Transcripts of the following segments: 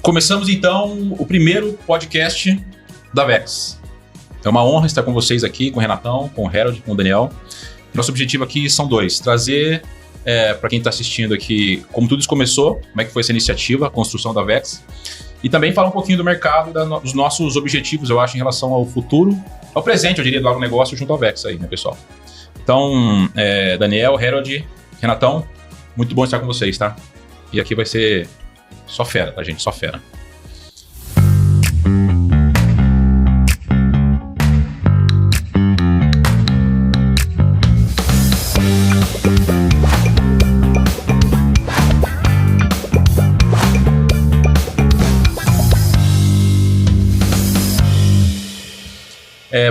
Começamos então o primeiro podcast da Vex. É uma honra estar com vocês aqui, com o Renatão, com o Harold, com o Daniel. Nosso objetivo aqui são dois: trazer para quem está assistindo aqui como tudo isso começou, como é que foi essa iniciativa, a construção da Vex, e também falar um pouquinho do mercado, dos nossos objetivos, eu acho, em relação ao futuro, ao presente, eu diria, do agronegócio junto ao Vex aí, né, pessoal? Então, Daniel, Harold, Renatão, muito bom estar com vocês, tá? E aqui vai ser só fera, tá, gente? Só fera.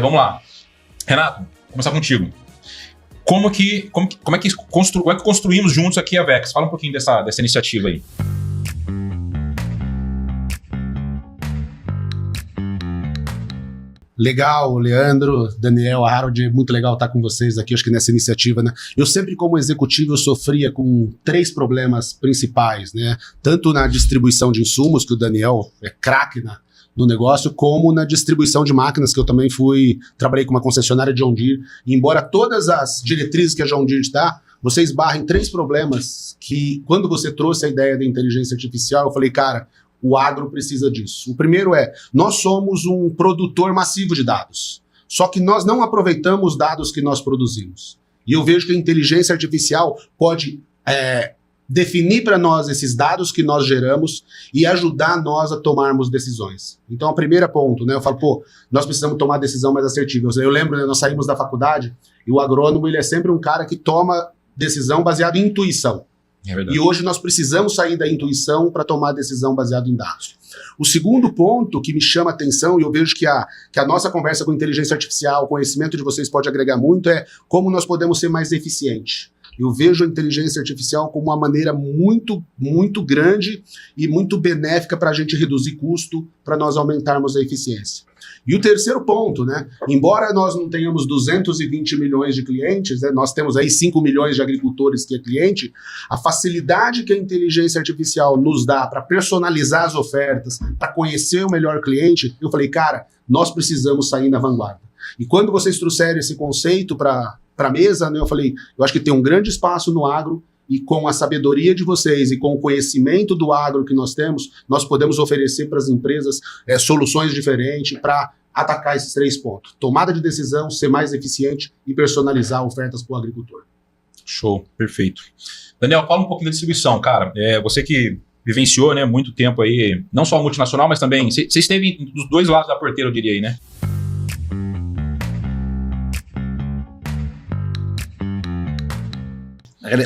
Vamos lá. Renato, vou começar contigo. Como é que construímos juntos aqui a Vex? Fala um pouquinho dessa iniciativa aí. Legal, Leandro, Daniel, Harold, muito legal estar com vocês aqui, acho que nessa iniciativa, né? Eu sempre, como executivo, eu sofria com 3 problemas principais, né? Tanto na distribuição de insumos, que o Daniel é craque no negócio, como na distribuição de máquinas, que eu também trabalhei com uma concessionária John Deere, e embora todas as diretrizes que a John Deere dá, você esbarra em 3 problemas que, quando você trouxe a ideia da inteligência artificial, eu falei, cara, o agro precisa disso. O primeiro nós somos um produtor massivo de dados, só que nós não aproveitamos os dados que nós produzimos. E eu vejo que a inteligência artificial pode definir para nós esses dados que nós geramos e ajudar nós a tomarmos decisões. Então, o primeiro ponto, né, eu falo, nós precisamos tomar decisão mais assertiva. Eu lembro, né, nós saímos da faculdade e o agrônomo, ele é sempre um cara que toma decisão baseada em intuição. É verdade. E hoje nós precisamos sair da intuição para tomar decisão baseada em dados. O segundo ponto que me chama a atenção, e eu vejo que a nossa conversa com inteligência artificial, o conhecimento de vocês pode agregar muito, é como nós podemos ser mais eficientes. Eu vejo a inteligência artificial como uma maneira muito, muito grande e muito benéfica para a gente reduzir custo, para nós aumentarmos a eficiência. E o terceiro ponto, né? Embora nós não tenhamos 220 milhões de clientes, né, nós temos aí 5 milhões de agricultores que é cliente, a facilidade que a inteligência artificial nos dá para personalizar as ofertas, para conhecer o melhor cliente, eu falei, cara, nós precisamos sair na vanguarda. E quando vocês trouxeram esse conceito para a mesa, né, eu falei, eu acho que tem um grande espaço no agro, e com a sabedoria de vocês e com o conhecimento do agro que nós temos, nós podemos oferecer para as empresas soluções diferentes para atacar esses 3 pontos. Tomada de decisão, ser mais eficiente e personalizar ofertas para o agricultor. Show, perfeito. Daniel, fala um pouquinho da distribuição, cara. Você que vivenciou, né, muito tempo aí, não só a multinacional, mas também, você esteve dos 2 lados da porteira, eu diria aí, né?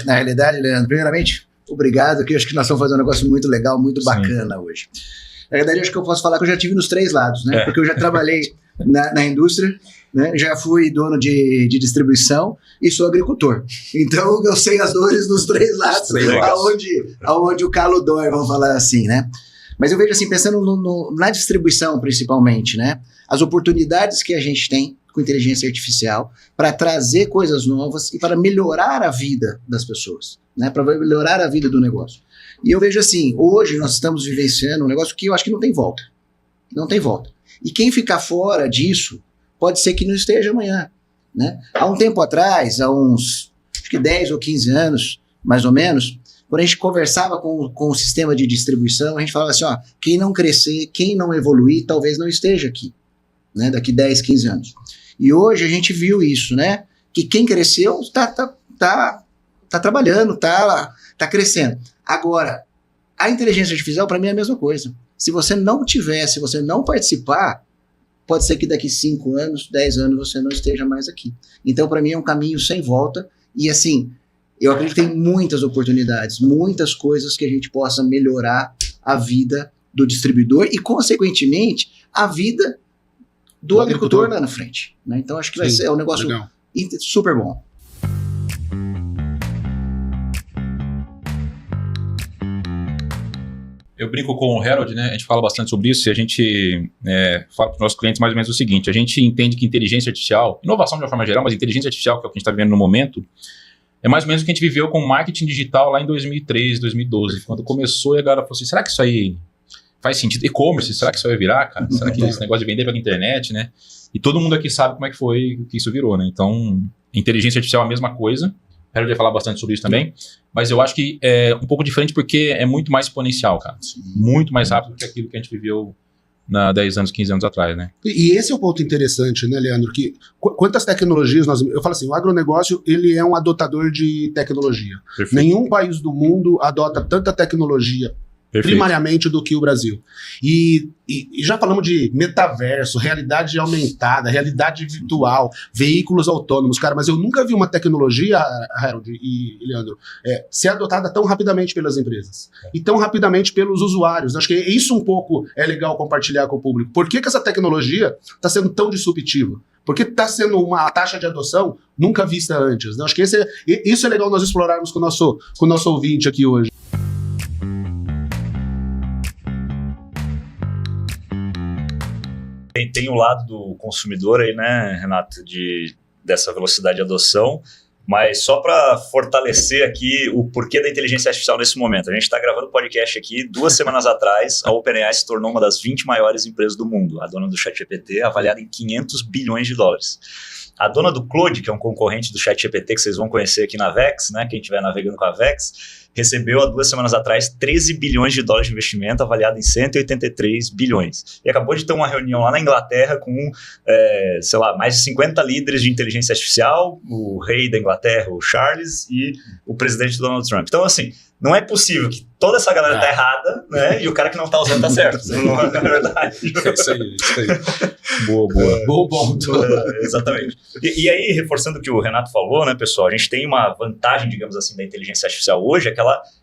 Na realidade, Leandro, primeiramente, obrigado, que eu acho que nós estamos fazendo um negócio muito legal, muito bacana hoje. Na realidade, eu acho que eu posso falar que eu já tive nos 3 lados, né? Porque eu já trabalhei na indústria, né? Já fui dono de distribuição e sou agricultor. Então, eu sei as dores dos 3 lados, aonde o calo dói, vamos falar assim, né? Mas eu vejo assim, pensando na distribuição principalmente, né? As oportunidades que a gente tem com inteligência artificial para trazer coisas novas e para melhorar a vida das pessoas, né? Para melhorar a vida do negócio. E eu vejo assim, hoje nós estamos vivenciando um negócio que eu acho que não tem volta. Não tem volta. E quem ficar fora disso, pode ser que não esteja amanhã, né? Há um tempo atrás, há uns, acho que 10 ou 15 anos, mais ou menos, quando a gente conversava com o sistema de distribuição, a gente falava assim, quem não crescer, quem não evoluir, talvez não esteja aqui, né? Daqui 10, 15 anos. E hoje a gente viu isso, né? Que quem cresceu tá trabalhando, tá crescendo. Agora, a inteligência artificial para mim é a mesma coisa. Se você não participar, pode ser que daqui 5 anos, 10 anos você não esteja mais aqui. Então, para mim é um caminho sem volta. E assim, eu acredito que tem muitas oportunidades, muitas coisas que a gente possa melhorar a vida do distribuidor e, consequentemente, a vida do agricultor lá na frente, né? Então acho que vai ser um negócio super bom. Eu brinco com o Harold, né? A gente fala bastante sobre isso e a gente fala para os nossos clientes mais ou menos o seguinte: a gente entende que inteligência artificial, inovação de uma forma geral, mas inteligência artificial, que é o que a gente está vivendo no momento, é mais ou menos o que a gente viveu com marketing digital lá em 2013, 2012, quando começou e a galera falou assim, será que isso aí faz sentido. E-commerce, será que isso vai virar, cara? Será que esse negócio de vender pela internet, né? E todo mundo aqui sabe como é que foi, que isso virou, né? Então, inteligência artificial é a mesma coisa. Eu ia falar bastante sobre isso também. Mas eu acho que é um pouco diferente porque é muito mais exponencial, cara. Muito mais rápido do que aquilo que a gente viveu 10 anos, 15 anos atrás, né? E esse é o ponto interessante, né, Leandro? Que quantas tecnologias eu falo assim, o agronegócio, ele é um adotador de tecnologia. Perfeito. Nenhum país do mundo adota tanta tecnologia primariamente do que o Brasil. E já falamos de metaverso, realidade aumentada, realidade virtual, veículos autônomos, cara, mas eu nunca vi uma tecnologia, Harold e Leandro, ser adotada tão rapidamente pelas empresas e tão rapidamente pelos usuários. Acho que isso um pouco é legal compartilhar com o público. Por que essa tecnologia está sendo tão disruptiva? Porque está sendo uma taxa de adoção nunca vista antes. Acho que isso é legal nós explorarmos com o nosso ouvinte aqui hoje. Tem o lado do consumidor aí, né, Renato, dessa velocidade de adoção, mas só para fortalecer aqui o porquê da inteligência artificial nesse momento. A gente está gravando o podcast aqui 2 semanas atrás, a OpenAI se tornou uma das 20 maiores empresas do mundo, a dona do ChatGPT, avaliada em 500 bilhões de dólares. A dona do Claude, que é um concorrente do ChatGPT que vocês vão conhecer aqui na Vex, né, quem estiver navegando com a Vex, recebeu há 2 semanas atrás 13 bilhões de dólares de investimento, avaliado em 183 bilhões. E acabou de ter uma reunião lá na Inglaterra com, mais de 50 líderes de inteligência artificial, o rei da Inglaterra, o Charles, e o presidente Donald Trump. Então, assim, não é possível que toda essa galera tá errada, né? E o cara que não tá usando tá certo. Não é verdade. Isso aí. Boa ponto. Exatamente. E aí, reforçando o que o Renato falou, né, pessoal, a gente tem uma vantagem, digamos assim, da inteligência artificial hoje, é que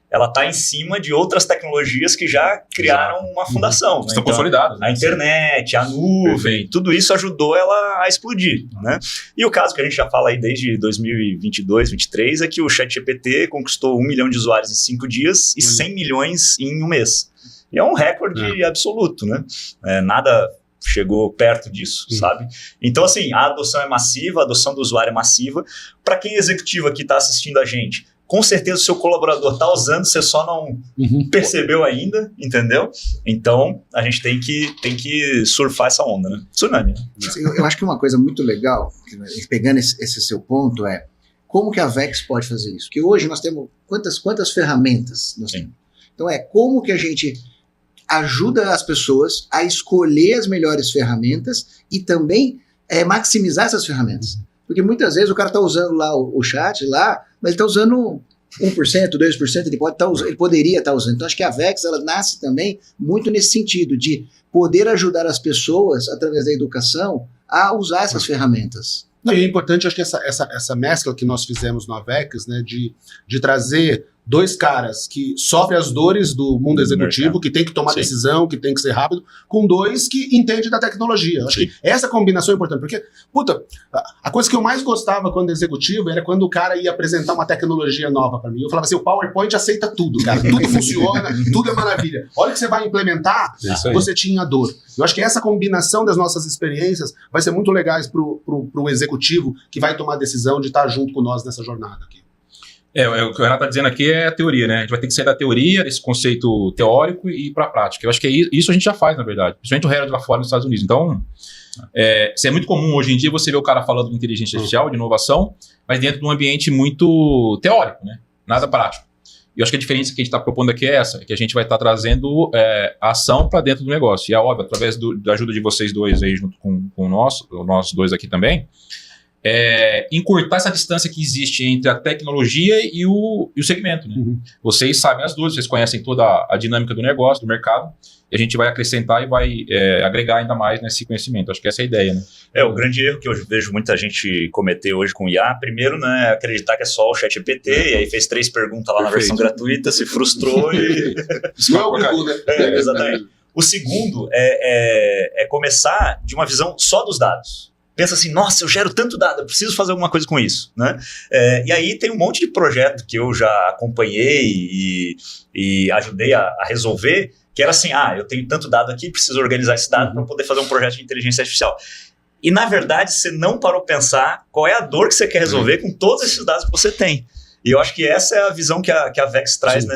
ela tá em cima de outras tecnologias que já criaram uma fundação. Estão consolidadas. A internet, a nuvem, tudo isso ajudou ela a explodir, né? E o caso que a gente já fala aí desde 2022, 2023, é que o ChatGPT conquistou 1 milhão de usuários em 5 dias e 100 milhões em um mês. E é um recorde absoluto, né? Nada chegou perto disso, sabe? Então, assim, a adoção é massiva, a adoção do usuário é massiva. Para quem é executivo aqui está assistindo a gente, com certeza o seu colaborador está usando, você só não percebeu ainda, entendeu? Então, a gente tem que surfar essa onda, né? Tsunami, né? Eu acho que uma coisa muito legal, pegando esse seu ponto, é como que a Vex pode fazer isso? Porque hoje nós temos quantas ferramentas nós temos? Então, como que a gente ajuda as pessoas a escolher as melhores ferramentas e também maximizar essas ferramentas. Porque muitas vezes o cara está usando lá o chat, lá, mas ele está usando 1%, 2%, ele poderia estar usando. Então acho que a Vex, ela nasce também muito nesse sentido, de poder ajudar as pessoas, através da educação, a usar essas ferramentas. Não, e é importante, acho que essa mescla que nós fizemos no Avex, né, de trazer 2 caras que sofrem as dores do mundo executivo, que tem que tomar decisão, que tem que ser rápido, com 2 que entendem da tecnologia. Acho que essa combinação é importante, porque, a coisa que eu mais gostava quando executivo era quando o cara ia apresentar uma tecnologia nova para mim. Eu falava assim, o PowerPoint aceita tudo, cara, tudo funciona, tudo é maravilha. Olha que você vai implementar, você tinha dor. Eu acho que essa combinação das nossas experiências vai ser muito legais pro executivo que vai tomar a decisão de estar junto com nós nessa jornada aqui. O que o Renato está dizendo aqui é a teoria, né? A gente vai ter que sair da teoria, desse conceito teórico e ir para a prática. Eu acho que isso a gente já faz, na verdade. Principalmente o Harold lá fora nos Estados Unidos. Então, é muito comum hoje em dia você ver o cara falando de inteligência artificial, de inovação, mas dentro de um ambiente muito teórico, né? Nada prático. E eu acho que a diferença que a gente está propondo aqui é essa, que a gente vai estar trazendo a ação para dentro do negócio. E é óbvio, através da ajuda de vocês dois aí, junto com nós dois aqui também, encurtar essa distância que existe entre a tecnologia e o segmento. Né? Vocês sabem as duas, vocês conhecem toda a dinâmica do negócio, do mercado, e a gente vai acrescentar e vai agregar ainda mais nesse conhecimento. Acho que essa é a ideia. Né? O grande erro que eu vejo muita gente cometer hoje com IA, primeiro, né, é acreditar que é só o ChatGPT, e aí fez 3 perguntas lá na versão gratuita, se frustrou e... Não é o Google, né? Exatamente. O segundo é começar de uma visão só dos dados. Pensa assim, nossa, eu gero tanto dado, eu preciso fazer alguma coisa com isso, né? E aí tem um monte de projeto que eu já acompanhei e ajudei a resolver, que era assim, eu tenho tanto dado aqui, preciso organizar esse dado para poder fazer um projeto de inteligência artificial. E, na verdade, você não parou para pensar qual é a dor que você quer resolver com todos esses dados que você tem. E eu acho que essa é a visão que a Vex traz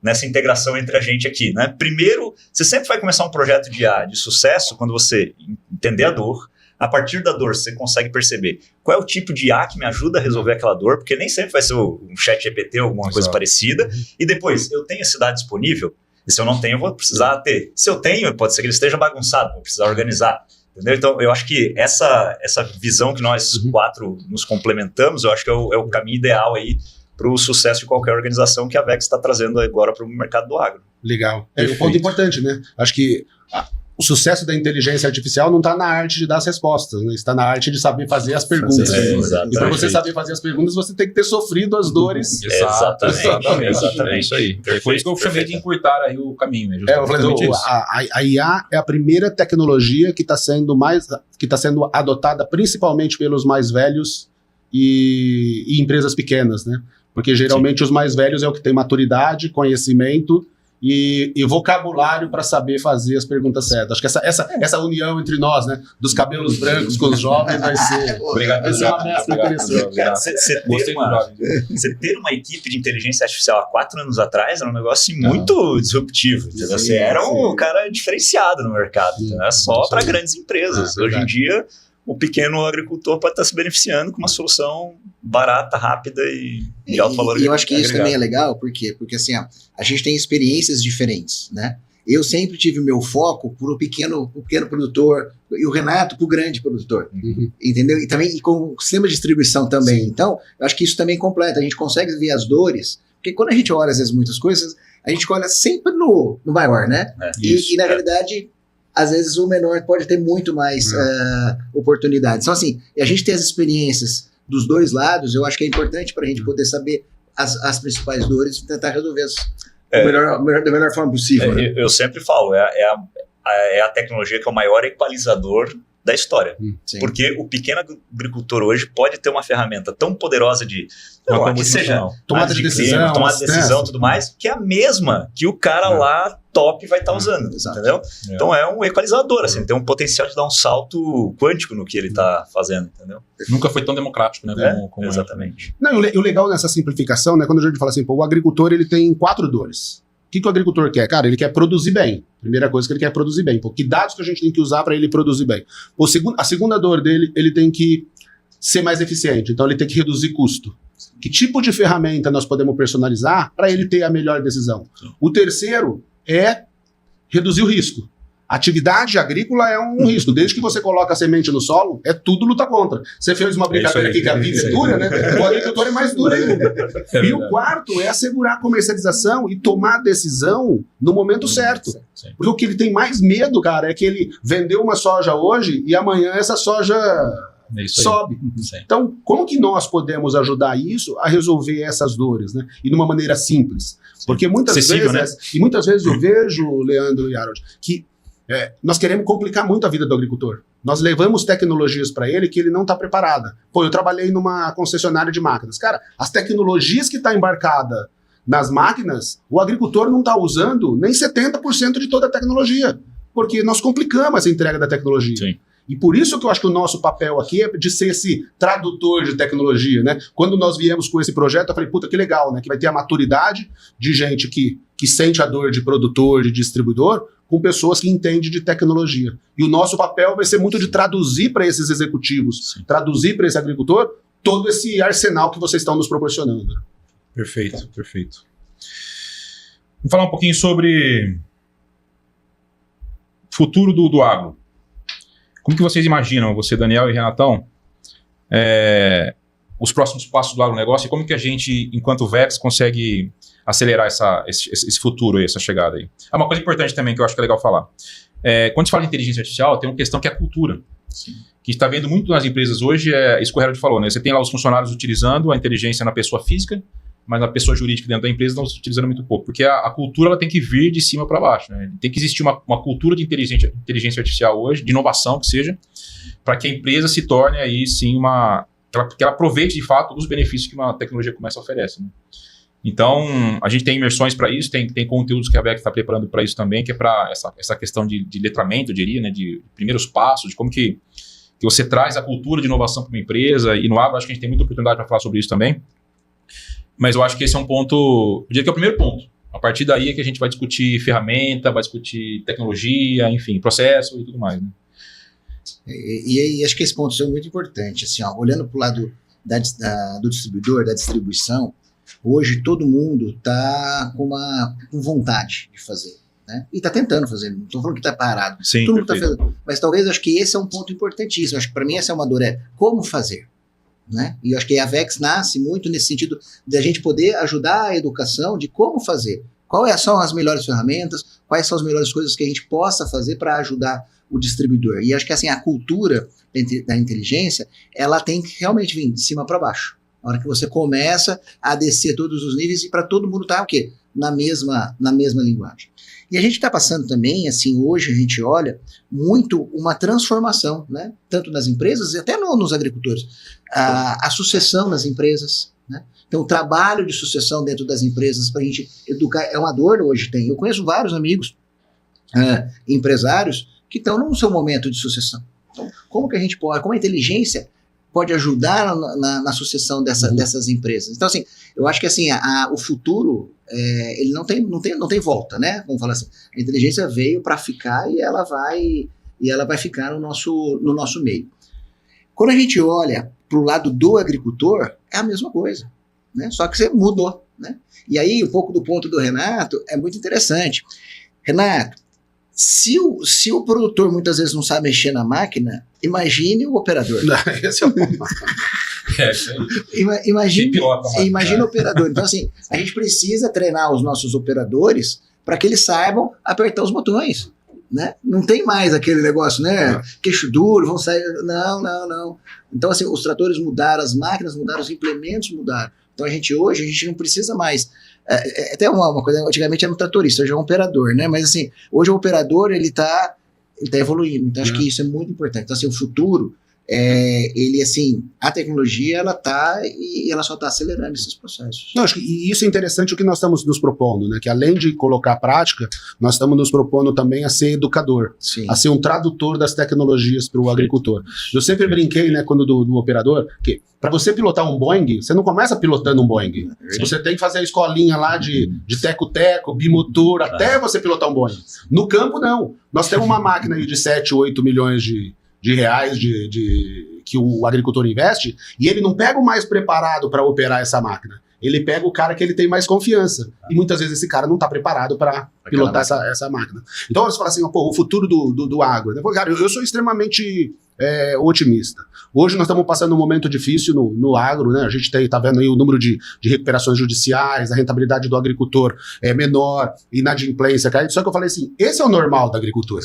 nessa integração entre a gente aqui, né? Primeiro, você sempre vai começar um projeto de IA de sucesso quando você entender a dor. A partir da dor, você consegue perceber qual é o tipo de IA que me ajuda a resolver aquela dor, porque nem sempre vai ser um chat GPT ou alguma coisa parecida. E depois, eu tenho esse dado disponível, e se eu não tenho, eu vou precisar ter. Se eu tenho, pode ser que ele esteja bagunçado, vou precisar organizar. Entendeu? Então, eu acho que essa visão que nós quatro nos complementamos, eu acho que é o caminho ideal aí para o sucesso de qualquer organização que a Vex está trazendo agora para o mercado do agro. Legal. É um ponto importante, né? Acho que o sucesso da inteligência artificial não está na arte de dar as respostas, né? Está na arte de saber fazer as perguntas. E para você saber fazer as perguntas, você tem que ter sofrido as dores. Exatamente. É isso aí. Foi isso que eu chamei de encurtar aí o caminho. Eu falei, a IA é a primeira tecnologia que está sendo adotada principalmente pelos mais velhos e empresas pequenas, né? Porque geralmente os mais velhos é o que tem maturidade, conhecimento e vocabulário para saber fazer as perguntas certas. Acho que essa união entre nós, né, dos cabelos brancos com os jovens vai ser uma mescla interessante. Você ter uma equipe de inteligência artificial há 4 anos atrás era um negócio muito disruptivo. Você era um cara diferenciado no mercado, né? Só para grandes empresas. Hoje em dia, o pequeno agricultor pode estar se beneficiando com uma solução barata, rápida e de alto valor agregado. E eu acho que isso também é legal, por quê? Porque assim, a gente tem experiências diferentes, né? Eu sempre tive o meu foco por o pequeno produtor, e o Renato por o grande produtor, entendeu? E também com o sistema de distribuição também. Sim. Então, eu acho que isso também completa, a gente consegue ver as dores, porque quando a gente olha às vezes muitas coisas, a gente olha sempre no maior, né? E na realidade, às vezes o menor pode ter muito mais oportunidades. Então assim, a gente ter as experiências dos dois lados, eu acho que é importante para a gente poder saber as principais dores e tentar resolver da melhor forma possível. Né? Eu sempre falo, é a tecnologia que é o maior equalizador da história. Porque o pequeno agricultor hoje pode ter uma ferramenta tão poderosa de tomada de decisão e tudo mais, que é a mesma que o cara lá top vai estar usando, entendeu? Então é um equalizador, assim, tem um potencial de dar um salto quântico no que ele está fazendo, entendeu? Nunca foi tão democrático, né? Como exatamente. Não, o legal nessa simplificação, né, quando a gente fala assim, pô, o agricultor ele tem 4 dores. O que o agricultor quer? Cara, ele quer produzir bem. Primeira coisa que ele quer é produzir bem. Pô, que dados que a gente tem que usar para ele produzir bem? Pô, a segunda dor dele, ele tem que ser mais eficiente. Então, ele tem que reduzir custo. Que tipo de ferramenta nós podemos personalizar para ele ter a melhor decisão? O terceiro é reduzir o risco. Atividade agrícola é um risco. Desde que você coloca a semente no solo, é tudo luta contra. Você fez uma brincadeira aqui que a vida é dura, né? O agricultor é mais duro ainda. E o quarto é assegurar a comercialização e tomar a decisão no momento certo. Porque o que ele tem mais medo, cara, é que ele vendeu uma soja hoje e amanhã essa soja sobe. Então, como que nós podemos ajudar isso a resolver essas dores, né? E de uma maneira simples. Porque muitas vezes, né? E muitas vezes eu vejo, Leandro e Harold, que nós queremos complicar muito a vida do agricultor. Nós levamos tecnologias para ele que ele não está preparado. Pô, eu trabalhei numa concessionária de máquinas. Cara, as tecnologias que está embarcada nas máquinas, o agricultor não está usando nem 70% de toda a tecnologia. Porque nós complicamos essa entrega da tecnologia. Sim. E por isso que eu acho que o nosso papel aqui é de ser esse tradutor de tecnologia, né? Quando nós viemos com esse projeto, eu falei, puta, que legal, né? Que vai ter a maturidade de gente que sente a dor de produtor, de distribuidor, com pessoas que entendem de tecnologia. E o nosso papel vai ser muito de traduzir para esses executivos, traduzir para esse agricultor, todo esse arsenal que vocês estão nos proporcionando. Perfeito. Vamos falar um pouquinho sobre o futuro do agro. Como que vocês imaginam, você, Daniel e Renatão, os próximos passos do agronegócio e como que a gente, enquanto Vex, consegue acelerar esse futuro aí, essa chegada aí? É uma coisa importante também que eu acho que é legal falar. Quando se fala de inteligência artificial, tem uma questão que é a cultura. Sim. Que está vendo muito nas empresas hoje, isso que o Harold falou, né? Você tem lá os funcionários utilizando a inteligência na pessoa física, mas na pessoa jurídica dentro da empresa estão utilizando muito pouco, porque a cultura ela tem que vir de cima para baixo, né? Tem que existir uma cultura de inteligência artificial hoje, de inovação que seja, para que a empresa se torne aí sim que ela aproveite de fato os benefícios que uma tecnologia como essa oferece, né? Então, a gente tem imersões para isso, tem conteúdos que a Vex está preparando para isso também, que é para essa questão de letramento, eu diria, né, de primeiros passos, de como que você traz a cultura de inovação para uma empresa, e no agro acho que a gente tem muita oportunidade para falar sobre isso também. Mas eu acho que esse é um ponto, eu diria que é o primeiro ponto. A partir daí é que a gente vai discutir ferramenta, vai discutir tecnologia, enfim, processo e tudo mais, né? E acho que esse ponto é muito importante, assim, ó, olhando para o lado do distribuidor, da distribuição, hoje todo mundo está com vontade de fazer, né? E está tentando fazer, não estou falando que está parado. Sim, todo mundo está fazendo, mas talvez acho que esse é um ponto importantíssimo. Acho que para mim essa é uma dor, como fazer, né? E eu acho que a Avex nasce muito nesse sentido de a gente poder ajudar a educação de como fazer, quais são as melhores ferramentas, quais são as melhores coisas que a gente possa fazer para ajudar o distribuidor. E acho que assim, a cultura da inteligência, ela tem que realmente vir de cima para baixo. Na hora que você começa a descer todos os níveis e para todo mundo estar o quê? Na mesma linguagem. E a gente está passando também, assim, hoje a gente olha muito uma transformação, né? Tanto nas empresas e até nos agricultores. A sucessão nas empresas, né? Então, o trabalho de sucessão dentro das empresas para a gente educar é uma dor hoje. Eu conheço vários amigos empresários que estão no seu momento de sucessão. Então, como que a gente pode, como a inteligência pode ajudar na sucessão dessas empresas? Então, assim, eu acho que assim, o futuro, ele não tem volta, né? Vamos falar assim, a inteligência veio para ficar e ela vai ficar no nosso meio. Quando a gente olha para o lado do agricultor, é a mesma coisa, né? Só que você mudou, né? E aí, um pouco do ponto do Renato é muito interessante. Renato, se o produtor muitas vezes não sabe mexer na máquina, imagine o operador. Esse é o ponto. Imagina o operador. Então, assim, a gente precisa treinar os nossos operadores para que eles saibam apertar os botões, né? Não tem mais aquele negócio, né? Queixo duro, vão sair... Não. Então, assim, os tratores mudaram, as máquinas mudaram, os implementos mudaram. Então, hoje a gente não precisa mais... até uma coisa, antigamente era um tratorista, hoje é um operador, né? Mas assim, hoje o operador, ele tá evoluindo, então acho que isso é muito importante. Então assim, o futuro, ele assim, a tecnologia, ela só tá acelerando esses processos. Não, acho que e isso é interessante o que nós estamos nos propondo, né? Que além de colocar a prática, nós estamos nos propondo também a ser educador, Sim. A ser um tradutor das tecnologias para o agricultor. Eu sempre brinquei, né, quando do operador, que para você pilotar um Boeing, você não começa pilotando um Boeing. Sim. Você tem que fazer a escolinha lá de teco-teco, bimotor, até você pilotar um Boeing. No campo, não. Nós temos uma máquina aí de 7, 8 milhões de reais que o agricultor investe, e ele não pega o mais preparado para operar essa máquina. Ele pega o cara que ele tem mais confiança. E muitas vezes esse cara não está preparado para pilotar essa máquina. Então você fala assim, o futuro do agro. Cara, eu sou extremamente otimista. Hoje nós estamos passando um momento difícil no agro, né? A gente está vendo aí o número de recuperações judiciais, a rentabilidade do agricultor é menor, inadimplência cai. Só que eu falei assim, esse é o normal da agricultura.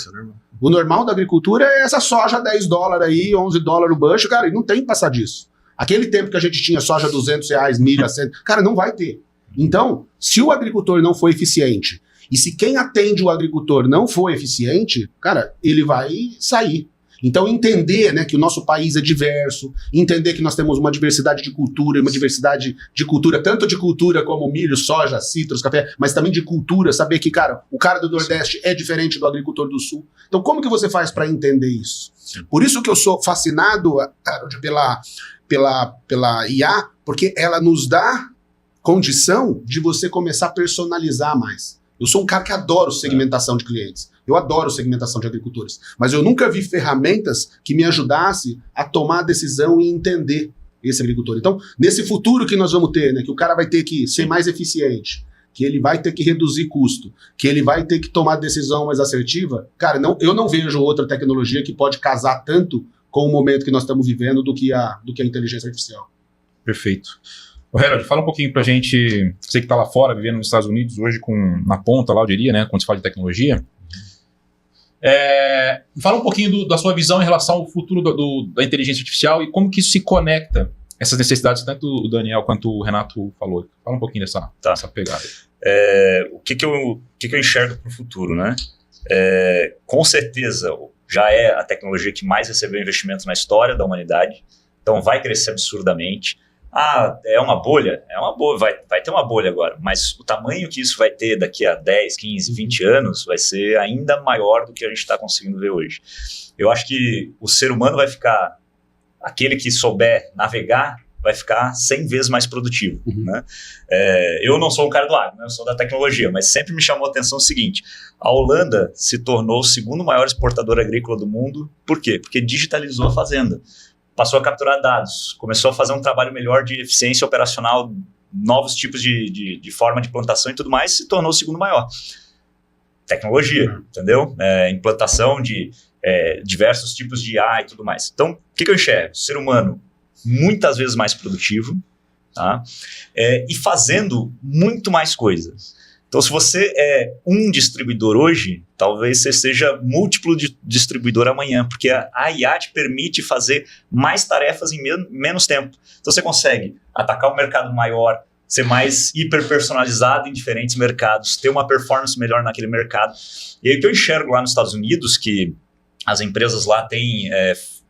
O normal da agricultura é essa soja $10 aí, $11 o bushel, cara, e não tem que passar disso. Aquele tempo que a gente tinha soja R$200, milho, 100, cara, não vai ter. Então, se o agricultor não for eficiente, e se quem atende o agricultor não for eficiente, cara, ele vai sair. Então, entender, né, que o nosso país é diverso, entender que nós temos uma diversidade de cultura, uma diversidade de cultura, tanto de cultura como milho, soja, citros, café, mas também de cultura, saber que, cara, o cara do Nordeste é diferente do agricultor do Sul. Então, como que você faz para entender isso? Por isso que eu sou fascinado pela IA, porque ela nos dá condição de você começar a personalizar mais. Eu sou um cara que adoro segmentação de clientes. Eu adoro segmentação de agricultores. Mas eu nunca vi ferramentas que me ajudassem a tomar a decisão e entender esse agricultor. Então, nesse futuro que nós vamos ter, né, que o cara vai ter que ser mais eficiente, que ele vai ter que reduzir custo, que ele vai ter que tomar decisão mais assertiva, cara, eu não vejo outra tecnologia que pode casar tanto com o momento que nós estamos vivendo do que a inteligência artificial. Perfeito. Ô, Harold, fala um pouquinho pra gente, você que tá lá fora, vivendo nos Estados Unidos hoje na ponta lá, eu diria, né, quando se fala de tecnologia. Fala um pouquinho da sua visão em relação ao futuro da inteligência artificial e como que isso se conecta, essas necessidades, tanto o Daniel quanto o Renato falou. Fala um pouquinho dessa pegada. O que eu enxergo para o futuro, né? Com certeza, já é a tecnologia que mais recebeu investimentos na história da humanidade, então vai crescer absurdamente. É uma bolha? É uma bolha, vai ter uma bolha agora, mas o tamanho que isso vai ter daqui a 10, 15, 20 anos vai ser ainda maior do que a gente está conseguindo ver hoje. Eu acho que o ser humano vai ficar, aquele que souber navegar, vai ficar 100 vezes mais produtivo. Né? Eu não sou um cara do agro, né? Eu sou da tecnologia, mas sempre me chamou a atenção o seguinte: a Holanda se tornou o segundo maior exportador agrícola do mundo. Por quê? Porque digitalizou a fazenda, passou a capturar dados, começou a fazer um trabalho melhor de eficiência operacional, novos tipos de forma de plantação e tudo mais, se tornou o segundo maior. Tecnologia, entendeu? Implantação de diversos tipos de IA e tudo mais. Então, o que eu enxergo? O ser humano muitas vezes mais produtivo, tá? E fazendo muito mais coisas. Então, se você é um distribuidor hoje, talvez você seja múltiplo de distribuidor amanhã, porque a IA te permite fazer mais tarefas em menos tempo. Então, você consegue atacar um mercado maior, ser mais hiperpersonalizado em diferentes mercados, ter uma performance melhor naquele mercado. E aí o que eu enxergo lá nos Estados Unidos, que as empresas lá têm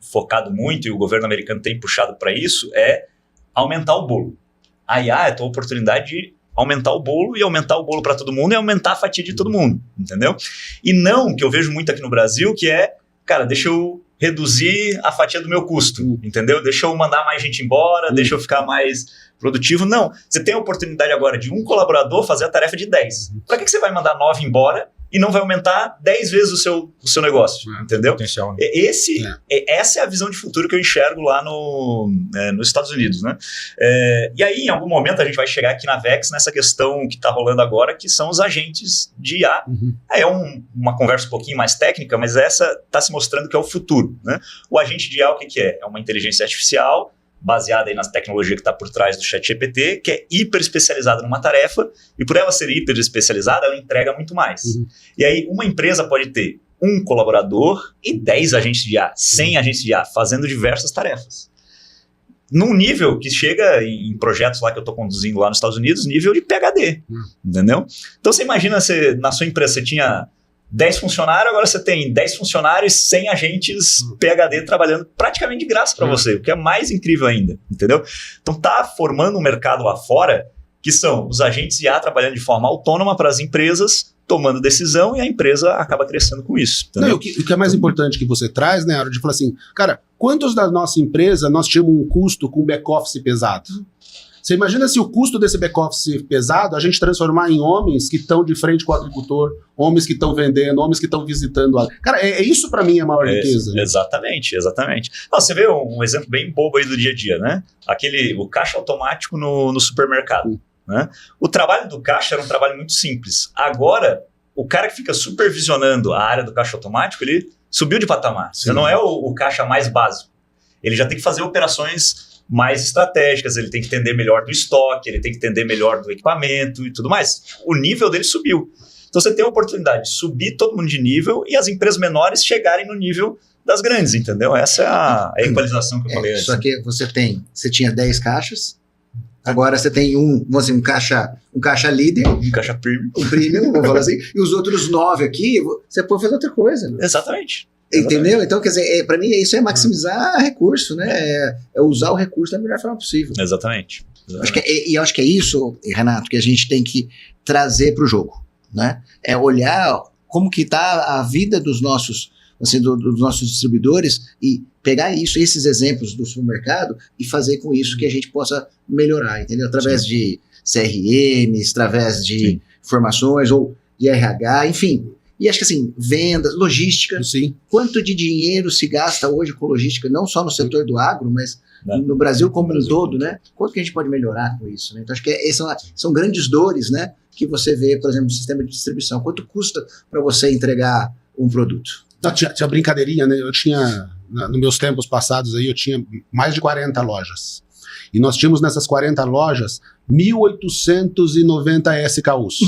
focado muito e o governo americano tem puxado para isso, é aumentar o bolo. A IA é a tua oportunidade de aumentar o bolo, e aumentar o bolo para todo mundo e aumentar a fatia de todo mundo, entendeu? E não, que eu vejo muito aqui no Brasil, que é, cara, deixa eu reduzir a fatia do meu custo, entendeu? Deixa eu mandar mais gente embora, deixa eu ficar mais produtivo. Não, você tem a oportunidade agora de um colaborador fazer a tarefa de 10. Para que você vai mandar 9 embora e não vai aumentar 10 vezes o seu negócio, entendeu? Potencial, né? Essa é a visão de futuro que eu enxergo lá nos Estados Unidos, né? E aí, em algum momento, a gente vai chegar aqui na Vex nessa questão que está rolando agora, que são os agentes de IA. É uma conversa um pouquinho mais técnica, mas essa está se mostrando que é o futuro, né? O agente de IA, o que é? É uma inteligência artificial baseada aí nas tecnologias que está por trás do ChatGPT, que é hiper especializada numa tarefa, e por ela ser hiper especializada, ela entrega muito mais. E aí, uma empresa pode ter um colaborador e 10 agentes de IA, 100 agentes de IA, fazendo diversas tarefas. Num nível que chega em projetos lá que eu estou conduzindo lá nos Estados Unidos, nível de PhD, entendeu? Então, você imagina, na sua empresa você tinha 10 funcionários, agora você tem 10 funcionários, 100 agentes PhD trabalhando praticamente de graça para você, o que é mais incrível ainda, entendeu? Então tá formando um mercado lá fora que são os agentes IA trabalhando de forma autônoma para as empresas, tomando decisão, e a empresa acaba crescendo com isso. Não, o que é mais importante que você traz, né, Harold, de falar assim, cara, quantos da nossa empresa nós tínhamos um custo com back-office pesado? Você imagina se o custo desse back-office pesado a gente transformar em homens que estão de frente com o agricultor, homens que estão vendendo, homens que estão visitando. Cara, isso para mim é a maior riqueza. Né? Exatamente. Não, você vê um exemplo bem bobo aí do dia a dia, né? O caixa automático no supermercado. Né? O trabalho do caixa era um trabalho muito simples. Agora, o cara que fica supervisionando a área do caixa automático, ele subiu de patamar. Já não é o caixa mais básico. Ele já tem que fazer operações mais estratégicas, ele tem que entender melhor do estoque, ele tem que entender melhor do equipamento e tudo mais. O nível dele subiu. Então você tem a oportunidade de subir todo mundo de nível e as empresas menores chegarem no nível das grandes, entendeu? Essa é a equalização que eu falei antes. Só que você tinha 10 caixas, agora você tem um caixa líder, um caixa premium, vamos falar assim, e os outros 9 aqui, você pode fazer outra coisa. Né? Exatamente. Entendeu? Então, quer dizer, para mim isso é maximizar recurso, né? É usar o recurso da melhor forma possível. Exatamente. Acho que é isso, Renato, que a gente tem que trazer para o jogo, né? É olhar como que está a vida dos nossos, assim, dos nossos distribuidores e pegar esses exemplos do supermercado e fazer com isso que a gente possa melhorar, entendeu? Através de CRMs, através de informações ou de RH, enfim. E acho que assim, vendas, logística, quanto de dinheiro se gasta hoje com logística, não só no setor do agro, mas no Brasil como um todo, né? Quanto que a gente pode melhorar com isso, né? Então acho que são grandes dores, né? Que você vê, por exemplo, no sistema de distribuição. Quanto custa para você entregar um produto? Não, tinha brincadeirinha, né? Eu tinha, nos meus tempos passados aí, eu tinha mais de 40 lojas. E nós tínhamos nessas 40 lojas 1.890 SKUs.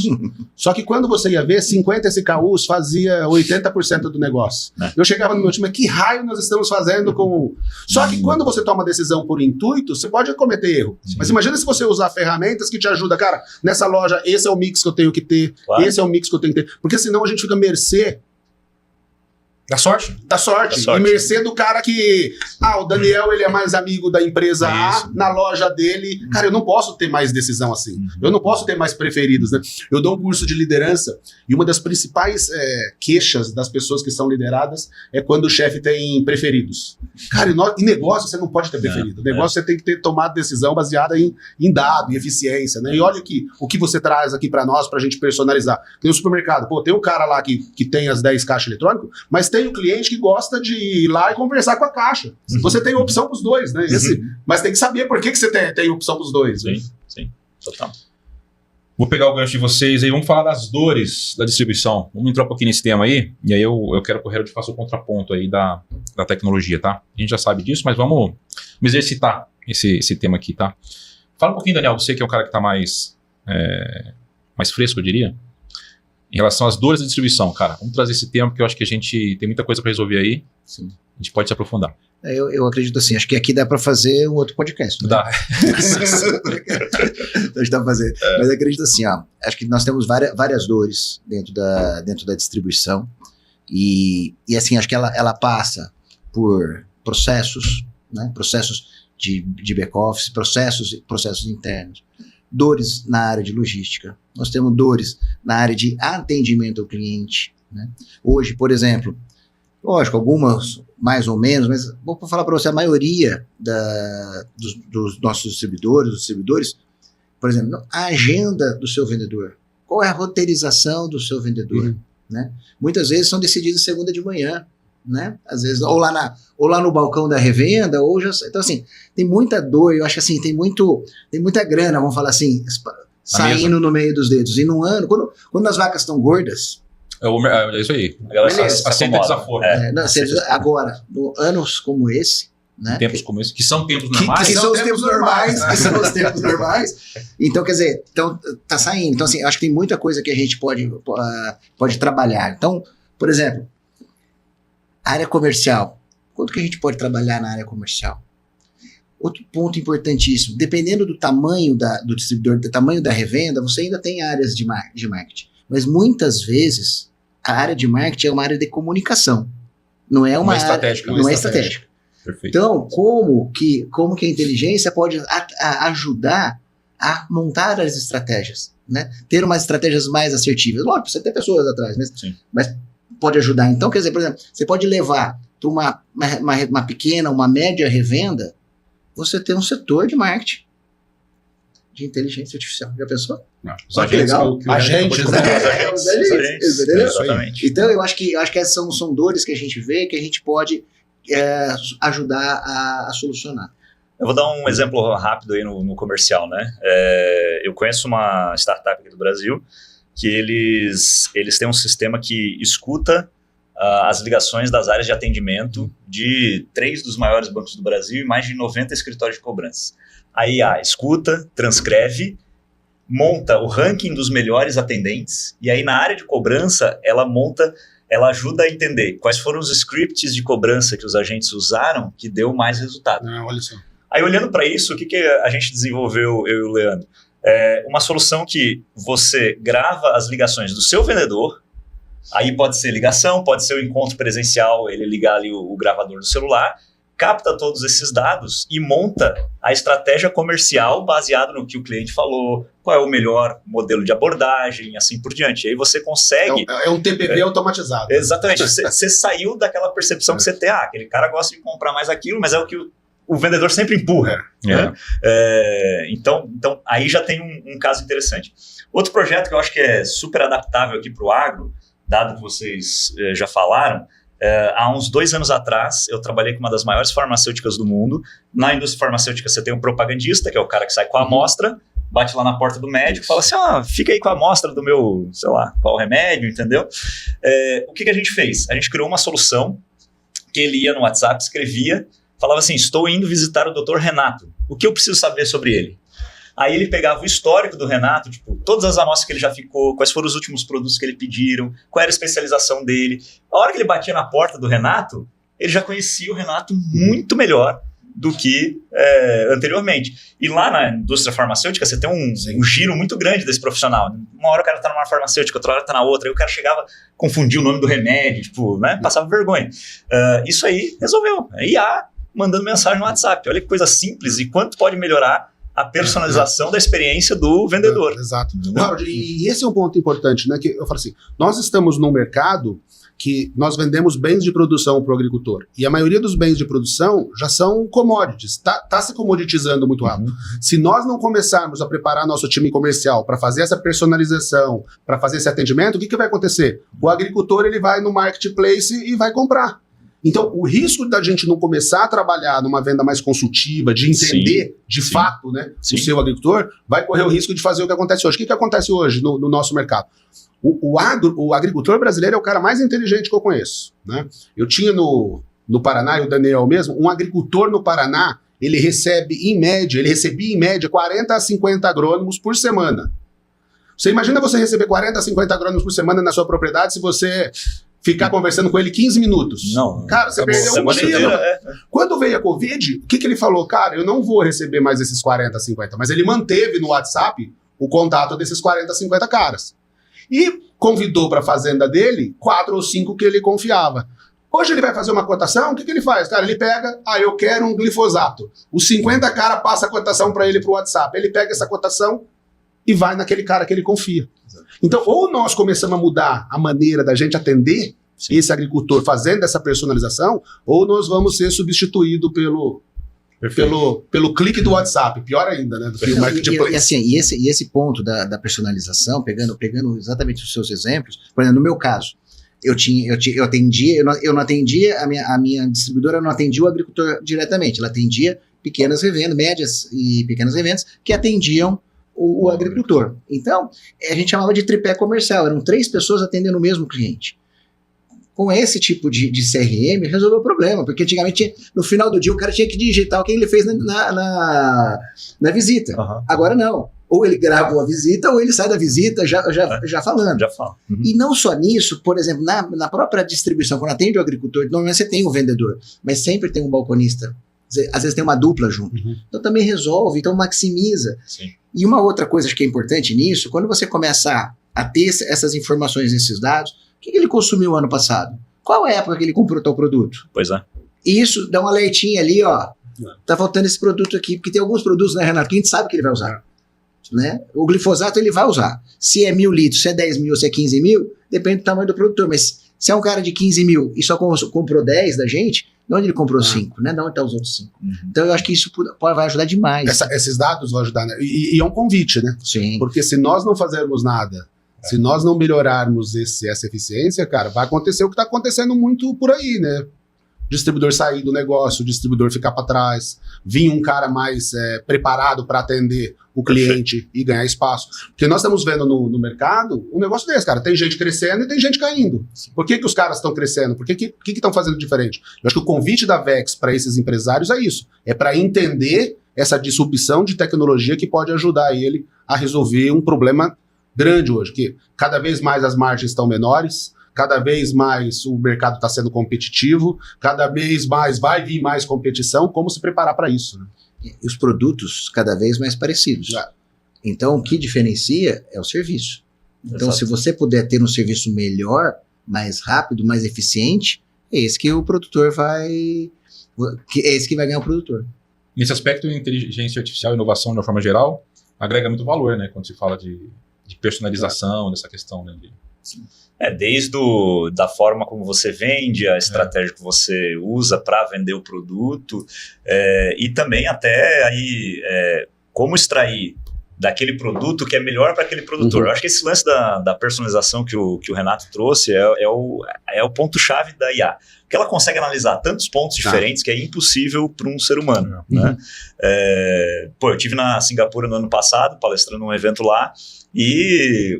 Só que quando você ia ver, 50 SKUs fazia 80% do negócio. Eu chegava no meu time, que raio nós estamos fazendo com... Só que quando você toma decisão por intuito, você pode cometer erro. Mas imagina se você usar ferramentas que te ajudam. Cara, nessa loja, esse é o mix que eu tenho que ter, esse é o mix que eu tenho que ter. Porque senão a gente fica à mercê Da sorte. Da sorte. E mercê do cara que... o Daniel, ele é mais amigo da empresa A, na loja dele. Cara, eu não posso ter mais decisão assim. Eu não posso ter mais preferidos, né? Eu dou um curso de liderança e uma das principais queixas das pessoas que são lideradas é quando o chefe tem preferidos. Cara, em negócio você não pode ter preferido. Negócio você tem que ter tomado decisão baseada em dado, em eficiência, né? E olha aqui, o que você traz aqui pra nós, pra gente personalizar. Tem um supermercado. Pô, tem um cara lá que tem as 10 caixas eletrônicas, mas tem o cliente que gosta de ir lá e conversar com a caixa. Você tem opção pros dois, né? Mas tem que saber por que você tem opção pros dois. Sim, sim. Total. Vou pegar o gancho de vocês aí, vamos falar das dores da distribuição. Vamos entrar um pouquinho nesse tema aí, e aí eu quero que o Harold faça o contraponto aí da tecnologia, tá? A gente já sabe disso, mas vamos exercitar esse tema aqui, tá? Fala um pouquinho, Daniel, você que é um cara que tá mais fresco, eu diria, em relação às dores da distribuição, cara. Vamos trazer esse tema, porque eu acho que a gente tem muita coisa para resolver aí. Sim. A gente pode se aprofundar. Eu acredito assim, acho que aqui dá para fazer um outro podcast. Né? Dá. Então, dá pra fazer. Mas eu acredito assim, acho que nós temos várias dores dentro da distribuição e assim, acho que ela passa por processos, né? Processos de back-office, processos internos. Dores na área de logística, nós temos dores na área de atendimento ao cliente, né? Hoje, por exemplo, lógico, algumas mais ou menos, mas vou falar para você, a maioria dos nossos distribuidores, por exemplo, a agenda do seu vendedor, qual é a roteirização do seu vendedor, né? Muitas vezes são decididas segunda de manhã, né? Às vezes, ou lá no balcão da revenda, então assim, tem muita dor, eu acho que assim, tem muita grana, vamos falar assim, saindo no meio dos dedos. E num ano, quando as vacas estão gordas, é isso aí. Aceita desaforo. Agora, no anos como esse, né? Tempos como esse, que são tempos normais. Que são os tempos normais, que são os tempos normais. Então, quer dizer, tá saindo. Então, assim, acho que tem muita coisa que a gente pode trabalhar. Então, por exemplo, área comercial. Quanto que a gente pode trabalhar na área comercial? Outro ponto importantíssimo, dependendo do tamanho do distribuidor, do tamanho da revenda, você ainda tem áreas de marketing. Mas muitas vezes, a área de marketing é uma área de comunicação. Não é uma área estratégica. Não é estratégica. Perfeito. Então, como que a inteligência pode ajudar a montar as estratégias, né? Ter umas estratégias mais assertivas. Lógico, você tem pessoas atrás, mas pode ajudar. Então, quer dizer, por exemplo, você pode levar para uma pequena, uma média revenda, você ter um setor de marketing de inteligência artificial. Já pensou? Olha que legal. Agentes, né? Exatamente. Então, eu acho que essas são dores que a gente vê, que a gente pode ajudar a solucionar. Eu vou dar um exemplo rápido aí no comercial, né? Eu conheço uma startup aqui do Brasil que eles têm um sistema que escuta as ligações das áreas de atendimento de 3 dos maiores bancos do Brasil e mais de 90 escritórios de cobrança. A IA escuta, transcreve, monta o ranking dos melhores atendentes e aí na área de cobrança ela ajuda a entender quais foram os scripts de cobrança que os agentes usaram que deu mais resultado. Olha só. Aí olhando para isso, o que a gente desenvolveu, eu e o Leandro? Uma solução que você grava as ligações do seu vendedor, aí pode ser ligação, pode ser o encontro presencial, ele ligar ali o gravador do celular, capta todos esses dados e monta a estratégia comercial baseado no que o cliente falou, qual é o melhor modelo de abordagem, assim por diante. E aí você consegue... É um TPV automatizado. Exatamente. Você saiu daquela percepção que você tem, aquele cara gosta de comprar mais aquilo, mas é o que o vendedor sempre empurra. Né? Então, aí já tem um caso interessante. Outro projeto que eu acho que é super adaptável aqui para o agro, dado que vocês já falaram, há uns 2 anos atrás, eu trabalhei com uma das maiores farmacêuticas do mundo. Na indústria farmacêutica, você tem um propagandista, que é o cara que sai com a amostra, bate lá na porta do médico, fala assim, fica aí com a amostra do meu, sei lá, qual remédio, entendeu? O que a gente fez? A gente criou uma solução que ele ia no WhatsApp, escrevia, falava assim, estou indo visitar o Dr. Renato. O que eu preciso saber sobre ele? Aí ele pegava o histórico do Renato, tipo, todas as amostras que ele já ficou, quais foram os últimos produtos que ele pediram, qual era a especialização dele. A hora que ele batia na porta do Renato, ele já conhecia o Renato muito melhor do que anteriormente. E lá na indústria farmacêutica, você tem um giro muito grande desse profissional. Uma hora o cara está numa farmacêutica, outra hora está na outra, aí o cara chegava, confundia o nome do remédio, tipo, né? Passava vergonha. Isso aí resolveu. IA mandando mensagem no WhatsApp. Olha que coisa simples e quanto pode melhorar a personalização da experiência do vendedor. Exato. E esse é um ponto importante, né? Que eu falo assim, nós estamos num mercado que nós vendemos bens de produção para o agricultor. E a maioria dos bens de produção já são commodities, tá se comoditizando muito rápido. Se nós não começarmos a preparar nosso time comercial para fazer essa personalização, para fazer esse atendimento, o que vai acontecer? O agricultor ele vai no marketplace e vai comprar. Então, o risco da gente não começar a trabalhar numa venda mais consultiva, de entender fato, né, o seu agricultor, vai correr o risco de fazer o que acontece hoje. O que acontece hoje no nosso mercado? O agricultor brasileiro é o cara mais inteligente que eu conheço, né? Eu tinha no Paraná, e o Daniel mesmo, um agricultor no Paraná, ele recebia em média 40 a 50 agrônomos por semana. Você imagina você receber 40 a 50 agrônomos por semana na sua propriedade se você ficar conversando com ele 15 minutos? Não. Cara, você perdeu um dia. Quando veio a Covid, o que ele falou? Cara, eu não vou receber mais esses 40 a 50, mas ele manteve no WhatsApp o contato desses 40 a 50 caras. E convidou para a fazenda dele 4 ou 5 que ele confiava. Hoje ele vai fazer uma cotação, o que ele faz? Cara, ele pega, eu quero um glifosato. Os 50 cara passa a cotação para ele pro WhatsApp. Ele pega essa cotação e vai naquele cara que ele confia. Então, ou nós começamos a mudar a maneira da gente atender esse agricultor fazendo essa personalização, ou nós vamos ser substituídos pelo clique do WhatsApp, pior ainda, né? Do marketplace. E esse ponto da personalização, pegando exatamente os seus exemplos, por exemplo, no meu caso, eu não atendia, a minha distribuidora não atendia o agricultor diretamente, ela atendia pequenas revendas, médias e pequenas revendas, que atendiam o agricultor. Então, a gente chamava de tripé comercial, eram 3 pessoas atendendo o mesmo cliente. Com esse tipo de CRM, resolveu o problema, porque antigamente, no final do dia, o cara tinha que digitar o que ele fez na visita. Agora não. Ou ele grava a visita, ou ele sai da visita já falando. Já fala. E não só nisso, por exemplo, na própria distribuição, quando atende o agricultor, normalmente você tem um vendedor, mas sempre tem um balconista. Às vezes tem uma dupla junto. Então também resolve, então maximiza. Sim. E uma outra coisa que é importante nisso, quando você começa a ter essas informações, esses dados, o que ele consumiu ano passado? Qual é a época que ele comprou tal produto? Pois é. Isso dá um alertinha ali, tá faltando esse produto aqui, porque tem alguns produtos, né, Renato, que a gente sabe que ele vai usar. Né? O glifosato ele vai usar. Se é 1.000 litros, se é 10 mil, se é 15 mil, depende do tamanho do produtor, mas se é um cara de 15 mil e só comprou 10 da gente, de onde ele comprou 5, né? De onde estão os outros 5? Então eu acho que isso vai ajudar demais. Esses dados vão ajudar, né? E é um convite, né? Sim. Porque se nós não fazermos nada, se nós não melhorarmos essa eficiência, cara, vai acontecer o que está acontecendo muito por aí, né? Distribuidor sair do negócio, o distribuidor ficar para trás, vir um cara mais preparado para atender o cliente e ganhar espaço. Porque nós estamos vendo no mercado um negócio desse, cara. Tem gente crescendo e tem gente caindo. Por que os caras estão crescendo? Por que estão fazendo diferente? Eu acho que o convite da Vex para esses empresários é isso. É para entender essa disrupção de tecnologia que pode ajudar ele a resolver um problema grande hoje, que cada vez mais as margens estão menores, cada vez mais o mercado está sendo competitivo, cada vez mais vai vir mais competição, como se preparar para isso, né? E os produtos cada vez mais parecidos. Então, o que diferencia é o serviço. Então, Exato. Se você puder ter um serviço melhor, mais rápido, mais eficiente, é esse que o produtor é esse que vai ganhar o produtor. Nesse aspecto, a inteligência artificial e inovação, de uma forma geral, agrega muito valor, né? Quando se fala de personalização, dessa questão, né? Desde da forma como você vende, a estratégia que você usa para vender o produto, e também até aí como extrair daquele produto que é melhor para aquele produtor. Eu acho que esse lance da personalização que o Renato trouxe é o ponto-chave da IA. Porque ela consegue analisar tantos pontos diferentes que é impossível para um ser humano. Né? Eu estive na Singapura no ano passado, palestrando num evento lá, e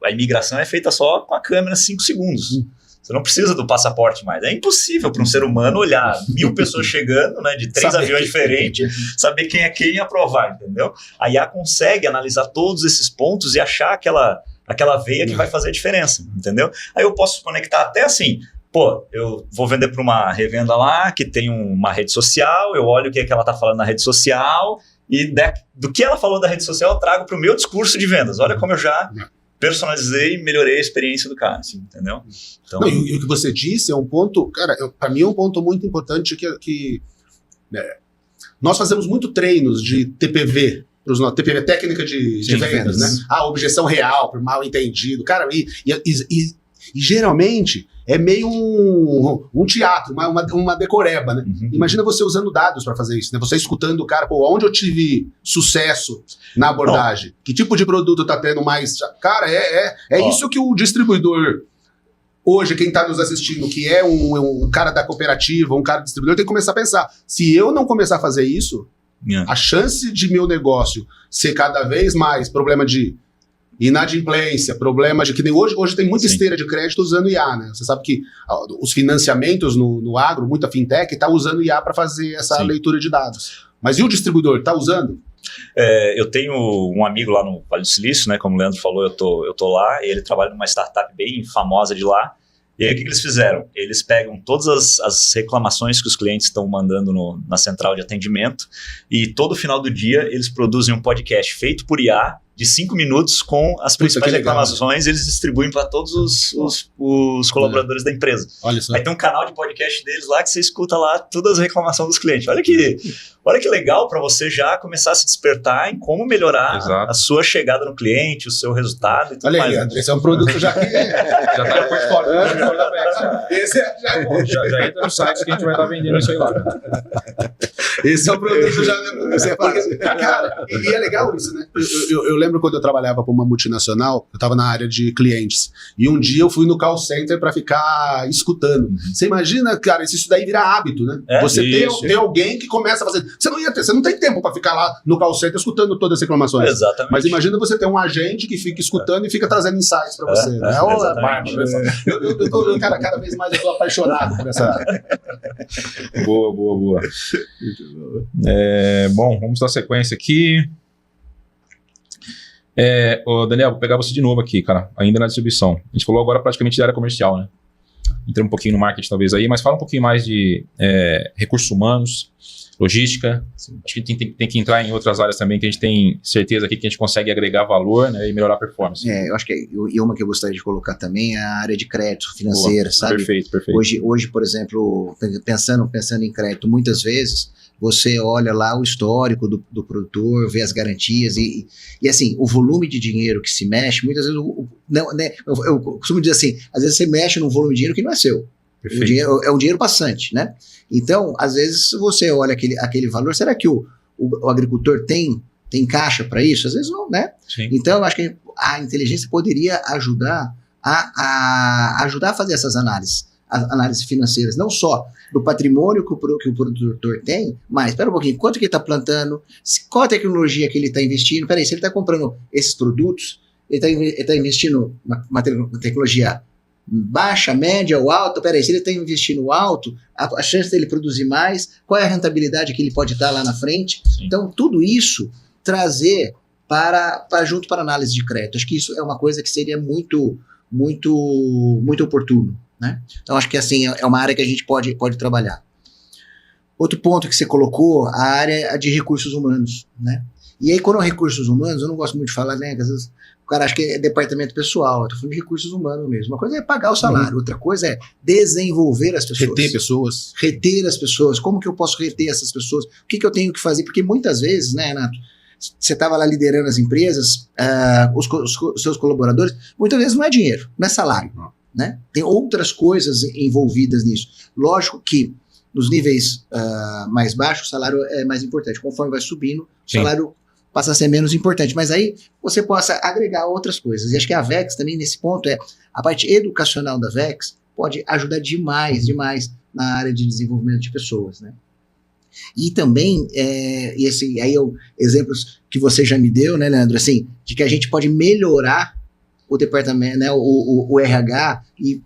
a imigração é feita só com a câmera 5 segundos. Você não precisa do passaporte mais. É impossível para um ser humano olhar 1.000 pessoas chegando, né, de 3 aviões diferentes, saber quem é quem e aprovar, entendeu? A IA consegue analisar todos esses pontos e achar aquela veia que vai fazer a diferença, entendeu? Aí eu posso conectar até assim, Pô, eu vou vender para uma revenda lá que tem uma rede social, eu olho o que ela está falando na rede social e do que ela falou da rede social eu trago para o meu discurso de vendas. Olha como eu já personalizei e melhorei a experiência do cara, assim, entendeu? Então, não, e o que você disse é um ponto, cara, para mim é um ponto muito importante que nós fazemos muito treinos de TPV, TPV, técnica de vendas, né? Objeção real, por mal entendido. Cara, e geralmente é meio um teatro, uma decoreba, né? Imagina você usando dados para fazer isso, né? Você escutando o cara, onde eu tive sucesso na abordagem? Que tipo de produto tá tendo mais... Cara, isso que o distribuidor... Hoje, quem está nos assistindo, que é um cara da cooperativa, um cara distribuidor, tem que começar a pensar. Se eu não começar a fazer isso, a chance de meu negócio ser cada vez mais problema de inadimplência, problema de... que nem hoje tem muita esteira de crédito usando IA, né? Você sabe que os financiamentos no agro, muita fintech, está usando IA para fazer essa leitura de dados. Mas e o distribuidor? Está usando? Eu tenho um amigo lá no Vale do Silício, né? Como o Leandro falou, eu tô lá, e ele trabalha numa startup bem famosa de lá. E aí o que eles fizeram? Eles pegam todas as reclamações que os clientes estão mandando na central de atendimento e todo final do dia eles produzem um podcast feito por IA de 5 minutos com as principais reclamações, eles distribuem para todos os colaboradores da empresa. Olha só. Aí tem um canal de podcast deles lá que você escuta lá todas as reclamações dos clientes. Olha que legal para você já começar a se despertar em como melhorar a sua chegada no cliente, o seu resultado e tudo Olha mais. Aí, esse é um produto já que... Já tá no portfólio da Vex. Esse já é bom. Já entra no site que a gente vai estar vendendo isso aí lá. Esse é o produto já... Porque, cara, e é legal isso, né? Eu lembro quando eu trabalhava para uma multinacional, eu estava na área de clientes, e um dia eu fui no call center para ficar escutando. Você imagina, cara, se isso daí vira hábito, né? Você ter alguém que começa a fazer... Você não tem tempo para ficar lá no call center escutando todas as reclamações. Exatamente. Mas imagina você ter um agente que fica escutando e fica trazendo insights para você. Né? Cara, cada vez mais eu tô apaixonado por essa... Boa. Bom, vamos dar sequência aqui. Daniel, vou pegar você de novo aqui, cara, ainda na distribuição. A gente falou agora praticamente de área comercial, né? Entramos um pouquinho no marketing talvez aí, mas fala um pouquinho mais de recursos humanos, logística. Acho que tem que entrar em outras áreas também, que a gente tem certeza aqui que a gente consegue agregar valor, né, e melhorar a performance. Eu acho que uma que eu gostaria de colocar também é a área de crédito financeira, sabe? Perfeito. Hoje, por exemplo, pensando em crédito, muitas vezes você olha lá o histórico do produtor, vê as garantias e assim, o volume de dinheiro que se mexe, muitas vezes, eu costumo dizer assim, às vezes você mexe num volume de dinheiro que não é seu. O dinheiro, é um dinheiro passante, né? Então, às vezes, você olha aquele valor, será que o agricultor tem caixa para isso? Às vezes não, né? Sim. Então, eu acho que a inteligência poderia ajudar a fazer essas análises financeiras, não só do patrimônio que o produtor tem, mas, espera um pouquinho, quanto que ele está plantando, qual a tecnologia que ele está investindo, se ele está comprando esses produtos, ele está investindo uma tecnologia baixa, média ou alta, se ele está investindo alto, a chance dele produzir mais, qual é a rentabilidade que ele pode dar lá na frente. Sim. Então, tudo isso trazer junto para análise de crédito. Acho que isso é uma coisa que seria muito, muito, muito oportuno, né? Então, acho que assim, é uma área que a gente pode trabalhar. Outro ponto que você colocou, a área de recursos humanos, né? E aí, quando é recursos humanos, eu não gosto muito de falar, né? Às vezes o cara acha que é departamento pessoal, eu tô falando de recursos humanos mesmo. Uma coisa é pagar o salário, outra coisa é desenvolver as pessoas. Reter as pessoas. Como que eu posso reter essas pessoas? O que eu tenho que fazer? Porque muitas vezes, né, Renato, você estava lá liderando as empresas, os seus colaboradores, muitas vezes não é dinheiro, não é salário, né? Tem outras coisas envolvidas nisso. Lógico que nos níveis mais baixos, o salário é mais importante. Conforme vai subindo, o salário passa a ser menos importante, mas aí você possa agregar outras coisas. E acho que a Vex também, nesse ponto, a parte educacional da Vex pode ajudar demais na área de desenvolvimento de pessoas, né? E também, exemplos que você já me deu, né, Leandro, assim, de que a gente pode melhorar o departamento, né, o RH, e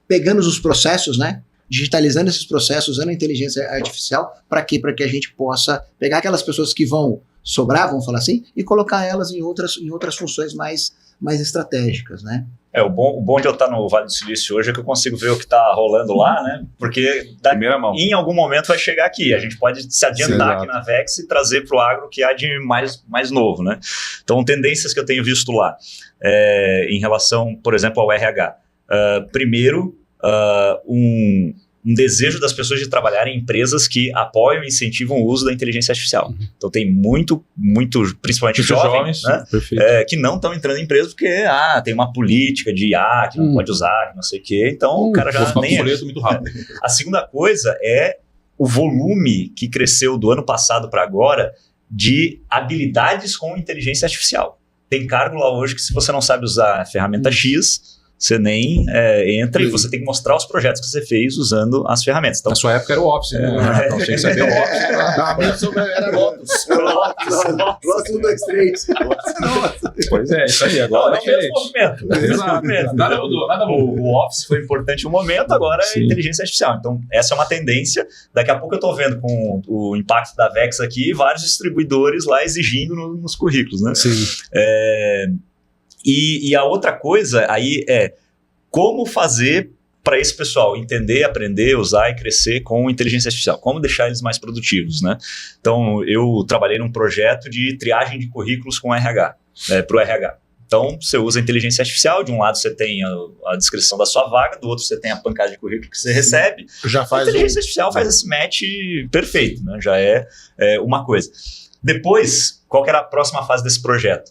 pegando os processos, né, digitalizando esses processos, usando a inteligência artificial, para quê? Para que a gente possa pegar aquelas pessoas que vão sobrar, vamos falar assim, e colocar elas em outras funções mais mais estratégicas, né? O bom de eu estar no Vale do Silício hoje é que eu consigo ver o que está rolando lá, né? Porque primeira mão. Em algum momento vai chegar aqui. A gente pode se adiantar aqui na Vex e trazer para o agro o que há de mais novo, né? Então, tendências que eu tenho visto lá em relação, por exemplo, ao RH. Primeiro, um desejo das pessoas de trabalhar em empresas que apoiam e incentivam o uso da inteligência artificial. Então tem muito principalmente jovens, né? Que não estão entrando em empresas porque tem uma política de IA que não pode usar, que não sei o quê. Então o cara já nem... muito rápido. A segunda coisa é o volume que cresceu do ano passado para agora de habilidades com inteligência artificial. Tem cargo lá hoje que se você não sabe usar a ferramenta X... Você nem entra e você tem que mostrar os projetos que você fez usando as ferramentas. Então, na sua época era o Office, né? Então tinha que saber o Office. A minha era Lotus. Lotus 1, 2, 3. Pois é, isso aí. Agora é diferente. Movimento. Nada mudou. O Office foi importante um momento, agora é inteligência artificial. Então, essa é uma tendência. Daqui a pouco eu estou vendo com o impacto da Vex aqui, vários distribuidores lá exigindo nos currículos, né? Sim. E a outra coisa aí é como fazer para esse pessoal entender, aprender, usar e crescer com inteligência artificial. Como deixar eles mais produtivos, né? Então, eu trabalhei num projeto de triagem de currículos com RH, para o RH. Então, você usa a inteligência artificial, de um lado você tem a descrição da sua vaga, do outro você tem a pancada de currículo que você recebe. Já faz a inteligência artificial faz esse match perfeito, né? Já é uma coisa. Depois, qual que era a próxima fase desse projeto?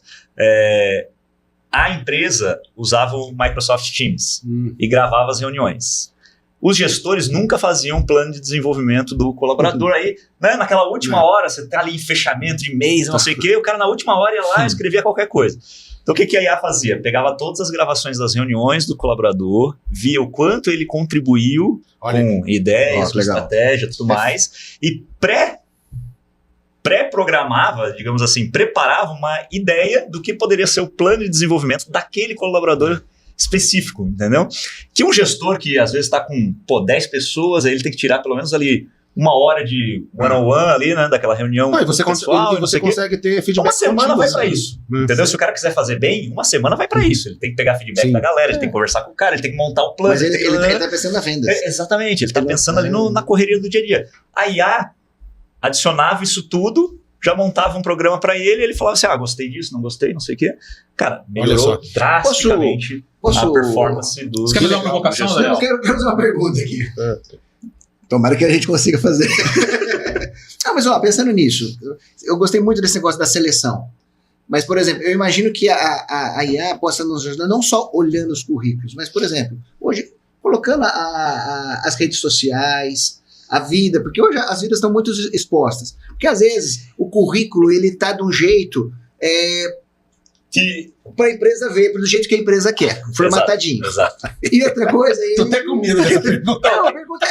A empresa usava o Microsoft Teams e gravava as reuniões. Os gestores nunca faziam um plano de desenvolvimento do colaborador. Aí, né, naquela última hora, você está ali em fechamento de mês, não sei o quê, o cara na última hora ia lá e escrevia qualquer coisa. Então, o que a IA fazia? Pegava todas as gravações das reuniões do colaborador, via o quanto ele contribuiu com ideias, com estratégia e tudo mais, e pré-programava, digamos assim, preparava uma ideia do que poderia ser o plano de desenvolvimento daquele colaborador específico, entendeu? Que um gestor que às vezes está com 10 pessoas, aí ele tem que tirar pelo menos ali 1 hora de one-on-one ali, né, daquela reunião pessoal. Você consegue ter feedback. Uma semana vai para isso, entendeu? Se o cara quiser fazer bem, uma semana vai para isso. Ele tem que pegar feedback da galera, ele tem que conversar com o cara, ele tem que montar o plano. Mas ele tá pensando na venda. Exatamente, ele está pensando ali na correria do dia a dia. A IA adicionava isso tudo, já montava um programa para ele, e ele falava assim, gostei disso, não gostei, não sei o quê. Cara, melhorou drasticamente a performance do... Você quer fazer uma provocação, Daniel? Eu quero fazer uma pergunta aqui. Tomara que a gente consiga fazer. Mas pensando nisso, eu gostei muito desse negócio da seleção. Mas, por exemplo, eu imagino que a IA possa nos ajudar não só olhando os currículos, mas, por exemplo, hoje, colocando as redes sociais, a vida, porque hoje as vidas estão muito expostas. Porque às vezes o currículo ele está de um jeito que para a empresa ver, do jeito que a empresa quer, formatadinho. Exato. E outra coisa... Tô até com medo dessa pergunta. Não, a pergunta...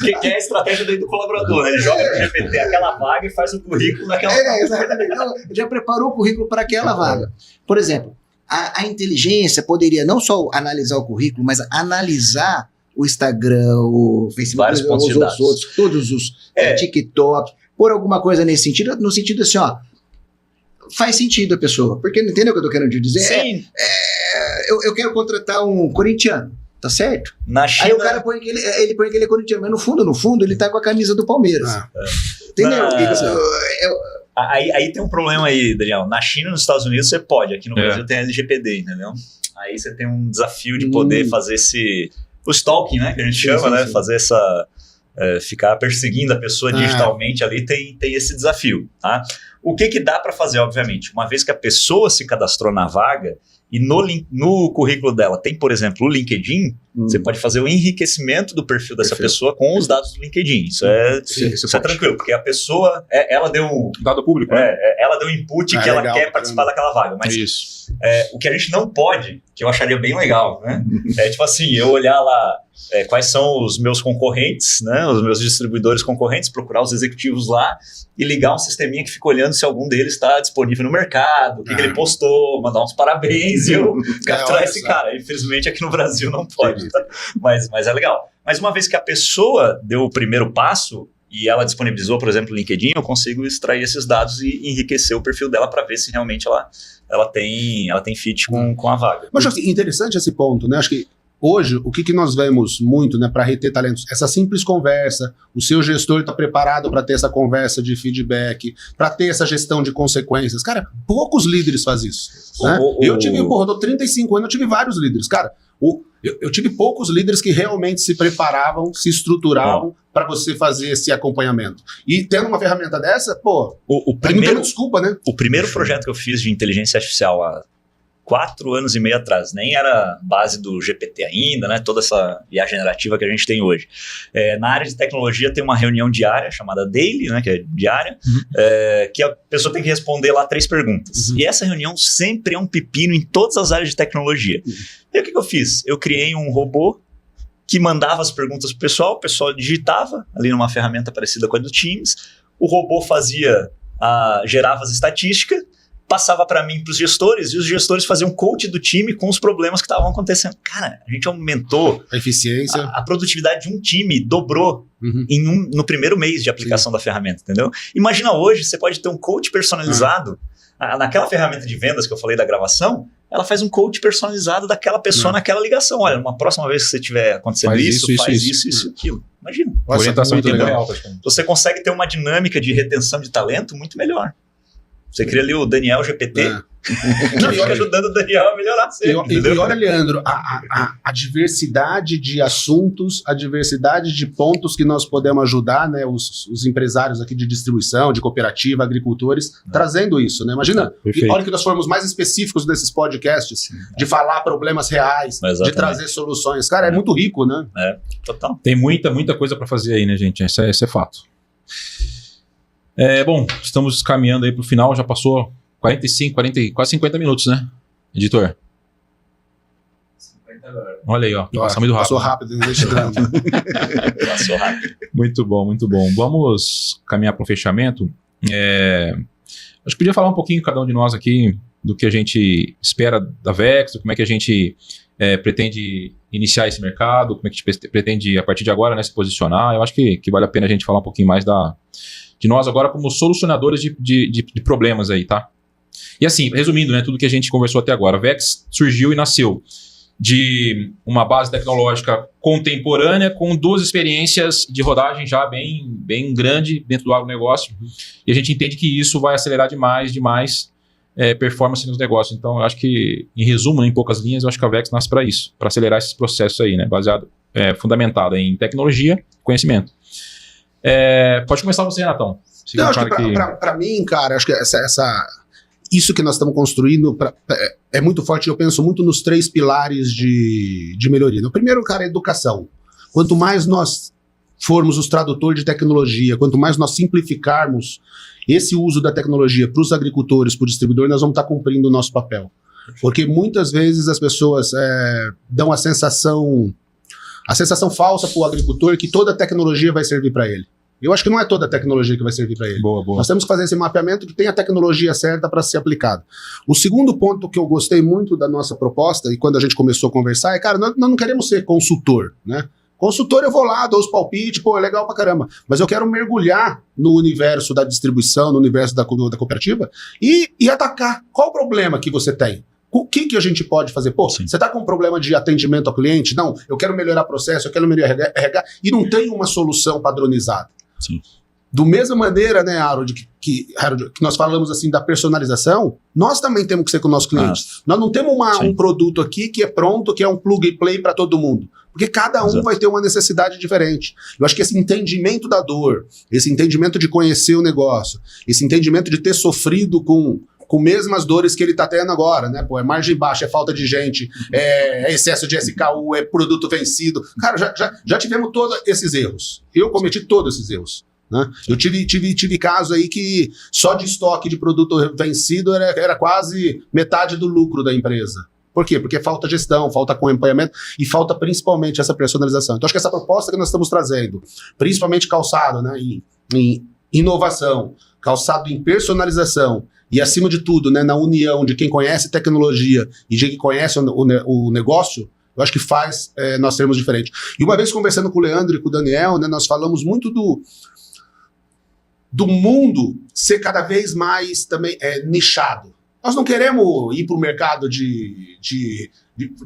que é a estratégia do colaborador, né? Ele joga no GPT aquela vaga e faz o currículo naquela vaga. Exatamente. Então, já preparou o currículo para aquela vaga. Por exemplo, a inteligência poderia não só analisar o currículo, mas analisar o Instagram, o Facebook, os outros, todos os TikTok, por alguma coisa nesse sentido, no sentido assim, faz sentido a pessoa, porque não entendeu o que eu tô querendo te dizer? Sim. Eu quero contratar um corintiano, tá certo? Na China... Aí o cara põe que ele põe que ele é corintiano, mas no fundo, ele tá com a camisa do Palmeiras. Entendeu? Aí tem um problema aí, Daniel. Na China e nos Estados Unidos você pode, aqui no Brasil tem LGPD, entendeu? Aí você tem um desafio de poder fazer o stalking, né, que a gente chama, né, fazer ficar perseguindo a pessoa digitalmente ali, tem esse desafio, tá? O que dá para fazer, obviamente? Uma vez que a pessoa se cadastrou na vaga e no currículo dela tem, por exemplo, o LinkedIn, você pode fazer o enriquecimento do perfil dessa pessoa com os dados do LinkedIn. Isso é tranquilo, porque a pessoa, ela deu um dado público, né? Ela deu um input que ela quer participar daquela vaga. Mas o que a gente não pode, que eu acharia bem legal, né? Tipo assim, eu olhar lá quais são os meus concorrentes, né? Os meus distribuidores concorrentes, procurar os executivos lá e ligar um sisteminha que fica olhando se algum deles está disponível no mercado, o que ele postou, mandar uns parabéns e eu capturar esse cara. Infelizmente aqui no Brasil não pode, tá? Mas é legal. Mas uma vez que a pessoa deu o primeiro passo, e ela disponibilizou, por exemplo, o LinkedIn, eu consigo extrair esses dados e enriquecer o perfil dela para ver se realmente ela tem fit com a vaga. Mas acho que interessante esse ponto, né? Acho que hoje, o que nós vemos muito, né, para reter talentos? Essa simples conversa, o seu gestor está preparado para ter essa conversa de feedback, para ter essa gestão de consequências. Cara, poucos líderes fazem isso. Né? Eu tô 35 anos, eu tive vários líderes. Cara, eu tive poucos líderes que realmente se preparavam, se estruturavam para você fazer esse acompanhamento. E tendo uma ferramenta dessa, pô, não tem desculpa, né? O primeiro projeto que eu fiz de inteligência artificial há 4 anos e meio atrás, nem era base do GPT ainda, né? Toda essa IA generativa que a gente tem hoje. Na área de tecnologia tem uma reunião diária chamada Daily, né? Que é diária, que a pessoa tem que responder lá 3 perguntas. E essa reunião sempre é um pepino em todas as áreas de tecnologia. E o que eu fiz? Eu criei um robô que mandava as perguntas pro pessoal, o pessoal digitava ali numa ferramenta parecida com a do Teams, o robô gerava as estatísticas, passava para mim, para os gestores, e os gestores faziam coach do time com os problemas que estavam acontecendo. Cara, a gente aumentou a eficiência. A produtividade de um time, dobrou no primeiro mês de aplicação da ferramenta, entendeu? Imagina hoje, você pode ter um coach personalizado. Naquela ferramenta de vendas que eu falei da gravação, ela faz um coach personalizado daquela pessoa naquela ligação. Olha, uma próxima vez que você tiver acontecendo faz isso, aquilo. Imagina. Orientação legal. Você consegue ter uma dinâmica de retenção de talento muito melhor. Você cria ali o Daniel GPT, que fica ajudando o Daniel a melhorar sempre. E olha, Leandro, a diversidade de assuntos, a diversidade de pontos que nós podemos ajudar, né, os empresários aqui de distribuição, de cooperativa, agricultores, trazendo isso, né? Imagina, olha que nós formos mais específicos nesses podcasts, de falar problemas reais, de trazer soluções. Cara, é muito rico, né? Total. Tem muita coisa para fazer aí, né, gente? Isso é fato. Bom, estamos caminhando aí para o final, já passou 45, 40, quase 50 minutos, né, editor? 50 agora. Olha aí, ó. Passa muito rápido. Passou rápido, Passou rápido. Muito bom, muito bom. Vamos caminhar para o fechamento. Acho que podia falar um pouquinho, cada um de nós aqui, do que a gente espera da Vex, como é que a gente pretende iniciar esse mercado, como é que a gente pretende, a partir de agora, né, se posicionar. Eu acho que vale a pena a gente falar um pouquinho mais de nós agora como solucionadores de problemas aí, tá? E assim, resumindo, né, tudo que a gente conversou até agora, a Vex surgiu e nasceu de uma base tecnológica contemporânea com 2 experiências de rodagem já bem grande dentro do agronegócio, e a gente entende que isso vai acelerar demais performance nos negócios. Então, eu acho que, em resumo, em poucas linhas, eu acho que a Vex nasce para isso, para acelerar esses processos aí, né, baseado, fundamentado em tecnologia e conhecimento. Pode começar você, Renatão. Para mim, cara, acho que isso que nós estamos construindo é muito forte. Eu penso muito nos 3 pilares de melhoria. O primeiro, cara, é educação. Quanto mais nós formos os tradutores de tecnologia, quanto mais nós simplificarmos esse uso da tecnologia para os agricultores, para o distribuidor, nós vamos estar cumprindo o nosso papel. Porque muitas vezes as pessoas dão a sensação falsa para o agricultor que toda a tecnologia vai servir para ele. Eu acho que não é toda a tecnologia que vai servir para ele. Boa. Nós temos que fazer esse mapeamento que tem a tecnologia certa para ser aplicada. O segundo ponto que eu gostei muito da nossa proposta, e quando a gente começou a conversar, é, cara, nós não queremos ser consultor, né? Consultor, eu vou lá, dou os palpites, é legal pra caramba. Mas eu quero mergulhar no universo da distribuição, no universo da cooperativa e atacar. Qual o problema que você tem? O que a gente pode fazer? Você está com um problema de atendimento ao cliente? Não, eu quero melhorar o processo, eu quero melhorar RH, e não tem uma solução padronizada. Sim. Do mesma maneira, né, Harold, que nós falamos assim da personalização, nós também temos que ser com o nosso cliente. Nós não temos um produto aqui que é pronto, que é um plug and play para todo mundo. Porque cada um vai ter uma necessidade diferente. Eu acho que esse entendimento da dor, esse entendimento de conhecer o negócio, esse entendimento de ter sofrido com mesmas dores que ele está tendo agora, né? É margem baixa, é falta de gente, é excesso de SKU, é produto vencido. Cara, já tivemos todos esses erros. Eu cometi todos esses erros. Né? Eu tive casos aí que só de estoque de produto vencido era quase metade do lucro da empresa. Por quê? Porque falta gestão, falta acompanhamento e falta principalmente essa personalização. Então acho que essa proposta que nós estamos trazendo, principalmente calçado, né, em inovação, calçado em personalização e acima de tudo, né, na união de quem conhece tecnologia e de quem conhece o negócio, eu acho que faz nós sermos diferentes. E uma vez conversando com o Leandro e com o Daniel, né, nós falamos muito do mundo ser cada vez mais também nichado. Nós não queremos ir para o mercado de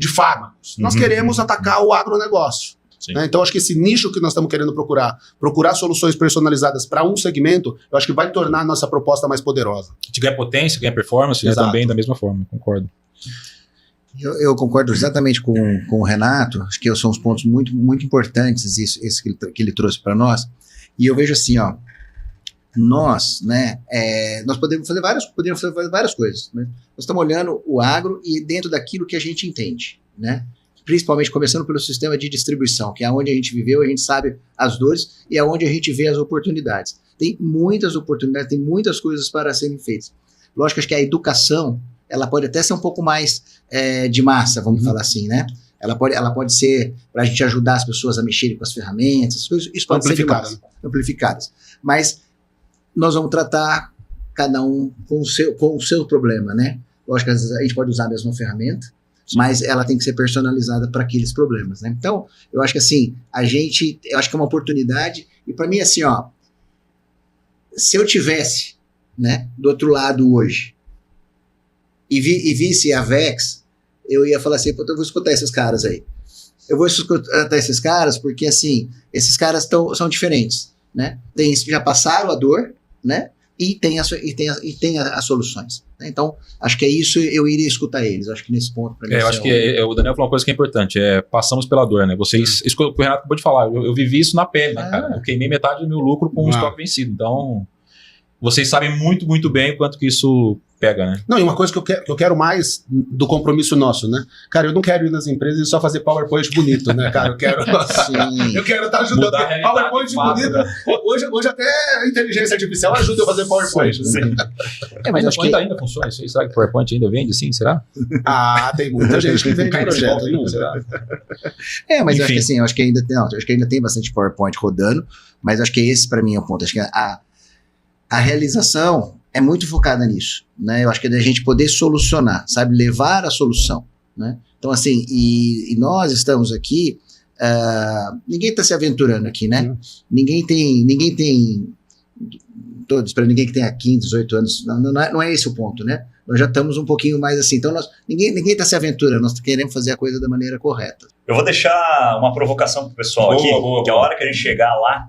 fármacos. Nós queremos atacar o agronegócio. Né? Então, acho que esse nicho que nós estamos querendo procurar soluções personalizadas para um segmento, eu acho que vai tornar a nossa proposta mais poderosa. A gente ganha potência, ganha performance, né, também da mesma forma, concordo. Eu concordo exatamente com o Renato, acho que são os pontos muito, muito importantes esse que ele trouxe para nós, e eu vejo assim, ó, nós podemos fazer várias coisas, né? Nós estamos olhando o agro e dentro daquilo que a gente entende, né? Principalmente começando pelo sistema de distribuição, que é onde a gente viveu, a gente sabe as dores e é onde a gente vê as oportunidades. Tem muitas oportunidades, tem muitas coisas para serem feitas. Lógico, acho que a educação, ela pode até ser um pouco mais de massa, vamos falar assim, né? Ela pode ser para a gente ajudar as pessoas a mexerem com as ferramentas, as coisas, isso pode ser de massa, amplificadas. Mas nós vamos tratar cada um com o seu problema, né? Lógico que às vezes a gente pode usar a mesma ferramenta, mas ela tem que ser personalizada para aqueles problemas, né? Então, eu acho que assim, eu acho que é uma oportunidade, e para mim assim, ó, se eu tivesse, né, do outro lado hoje, e visse a Vex, eu ia falar assim, eu vou escutar esses caras aí. Eu vou escutar esses caras porque, assim, esses caras são diferentes, né? Já passaram a dor, né? E tem as soluções. Então, acho que é isso, eu iria escutar eles. Acho que nesse ponto, para mim, eu acho que o Daniel falou uma coisa que é importante, passamos pela dor, né? Isso que o Renato acabou de falar, eu vivi isso na pele, né, cara? Eu queimei metade do meu lucro com um estoque vencido. Então, vocês sabem muito, muito bem o quanto que isso pega, né? Não, e uma coisa que eu quero mais do compromisso nosso, né? Cara, eu não quero ir nas empresas e só fazer PowerPoint bonito, né, cara? Eu quero estar ajudando. PowerPoint bonito. Né? Hoje até a inteligência artificial ajuda eu a fazer PowerPoint. Mas acho que ainda funciona isso aí. Será que o PowerPoint ainda vende assim? Será? Tem muita gente que vende projeto. Não, será? Mas eu acho que assim, acho que ainda tem bastante PowerPoint rodando, mas acho que esse para mim é o ponto. Acho que a realização é muito focada nisso, né? Eu acho que é da gente poder solucionar, sabe? Levar a solução, né? Então, assim, e nós estamos aqui, ninguém está se aventurando aqui, né? Ninguém tem todos, para ninguém que tenha 15, 18 anos, não é esse o ponto, né? Nós já estamos um pouquinho mais assim, então ninguém está se aventurando, nós queremos fazer a coisa da maneira correta. Eu vou deixar uma provocação pro pessoal aqui, que a hora que a gente chegar lá,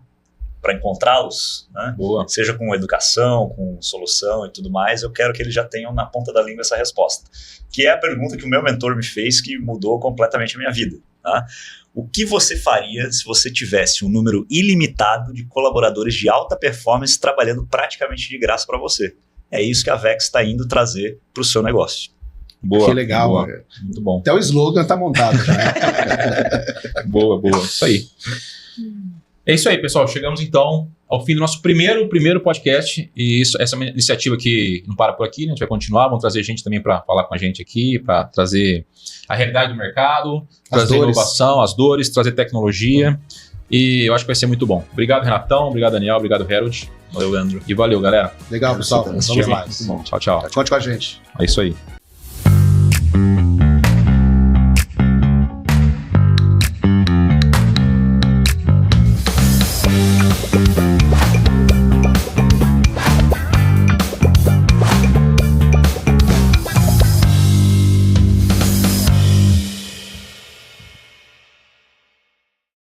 para encontrá-los, né? Seja com educação, com solução e tudo mais, eu quero que eles já tenham na ponta da língua essa resposta, que é a pergunta que o meu mentor me fez, que mudou completamente a minha vida. Tá? O que você faria se você tivesse um número ilimitado de colaboradores de alta performance trabalhando praticamente de graça para você? É isso que a Vex está indo trazer para o seu negócio. Boa, que legal. Boa. Muito bom. Até o slogan está montado. Boa. Isso aí. É isso aí, pessoal. Chegamos então ao fim do nosso primeiro podcast. E essa iniciativa aqui não para por aqui, né? A gente vai continuar. Vamos trazer gente também para falar com a gente aqui, para trazer a realidade do mercado, trazer inovação, as dores, trazer tecnologia. E eu acho que vai ser muito bom. Obrigado, Renatão. Obrigado, Daniel. Obrigado, Harold. Valeu, Leandro. E valeu, galera. Legal, pessoal. Vamos mais. Muito bom. Tchau. Conte com a gente. É isso aí.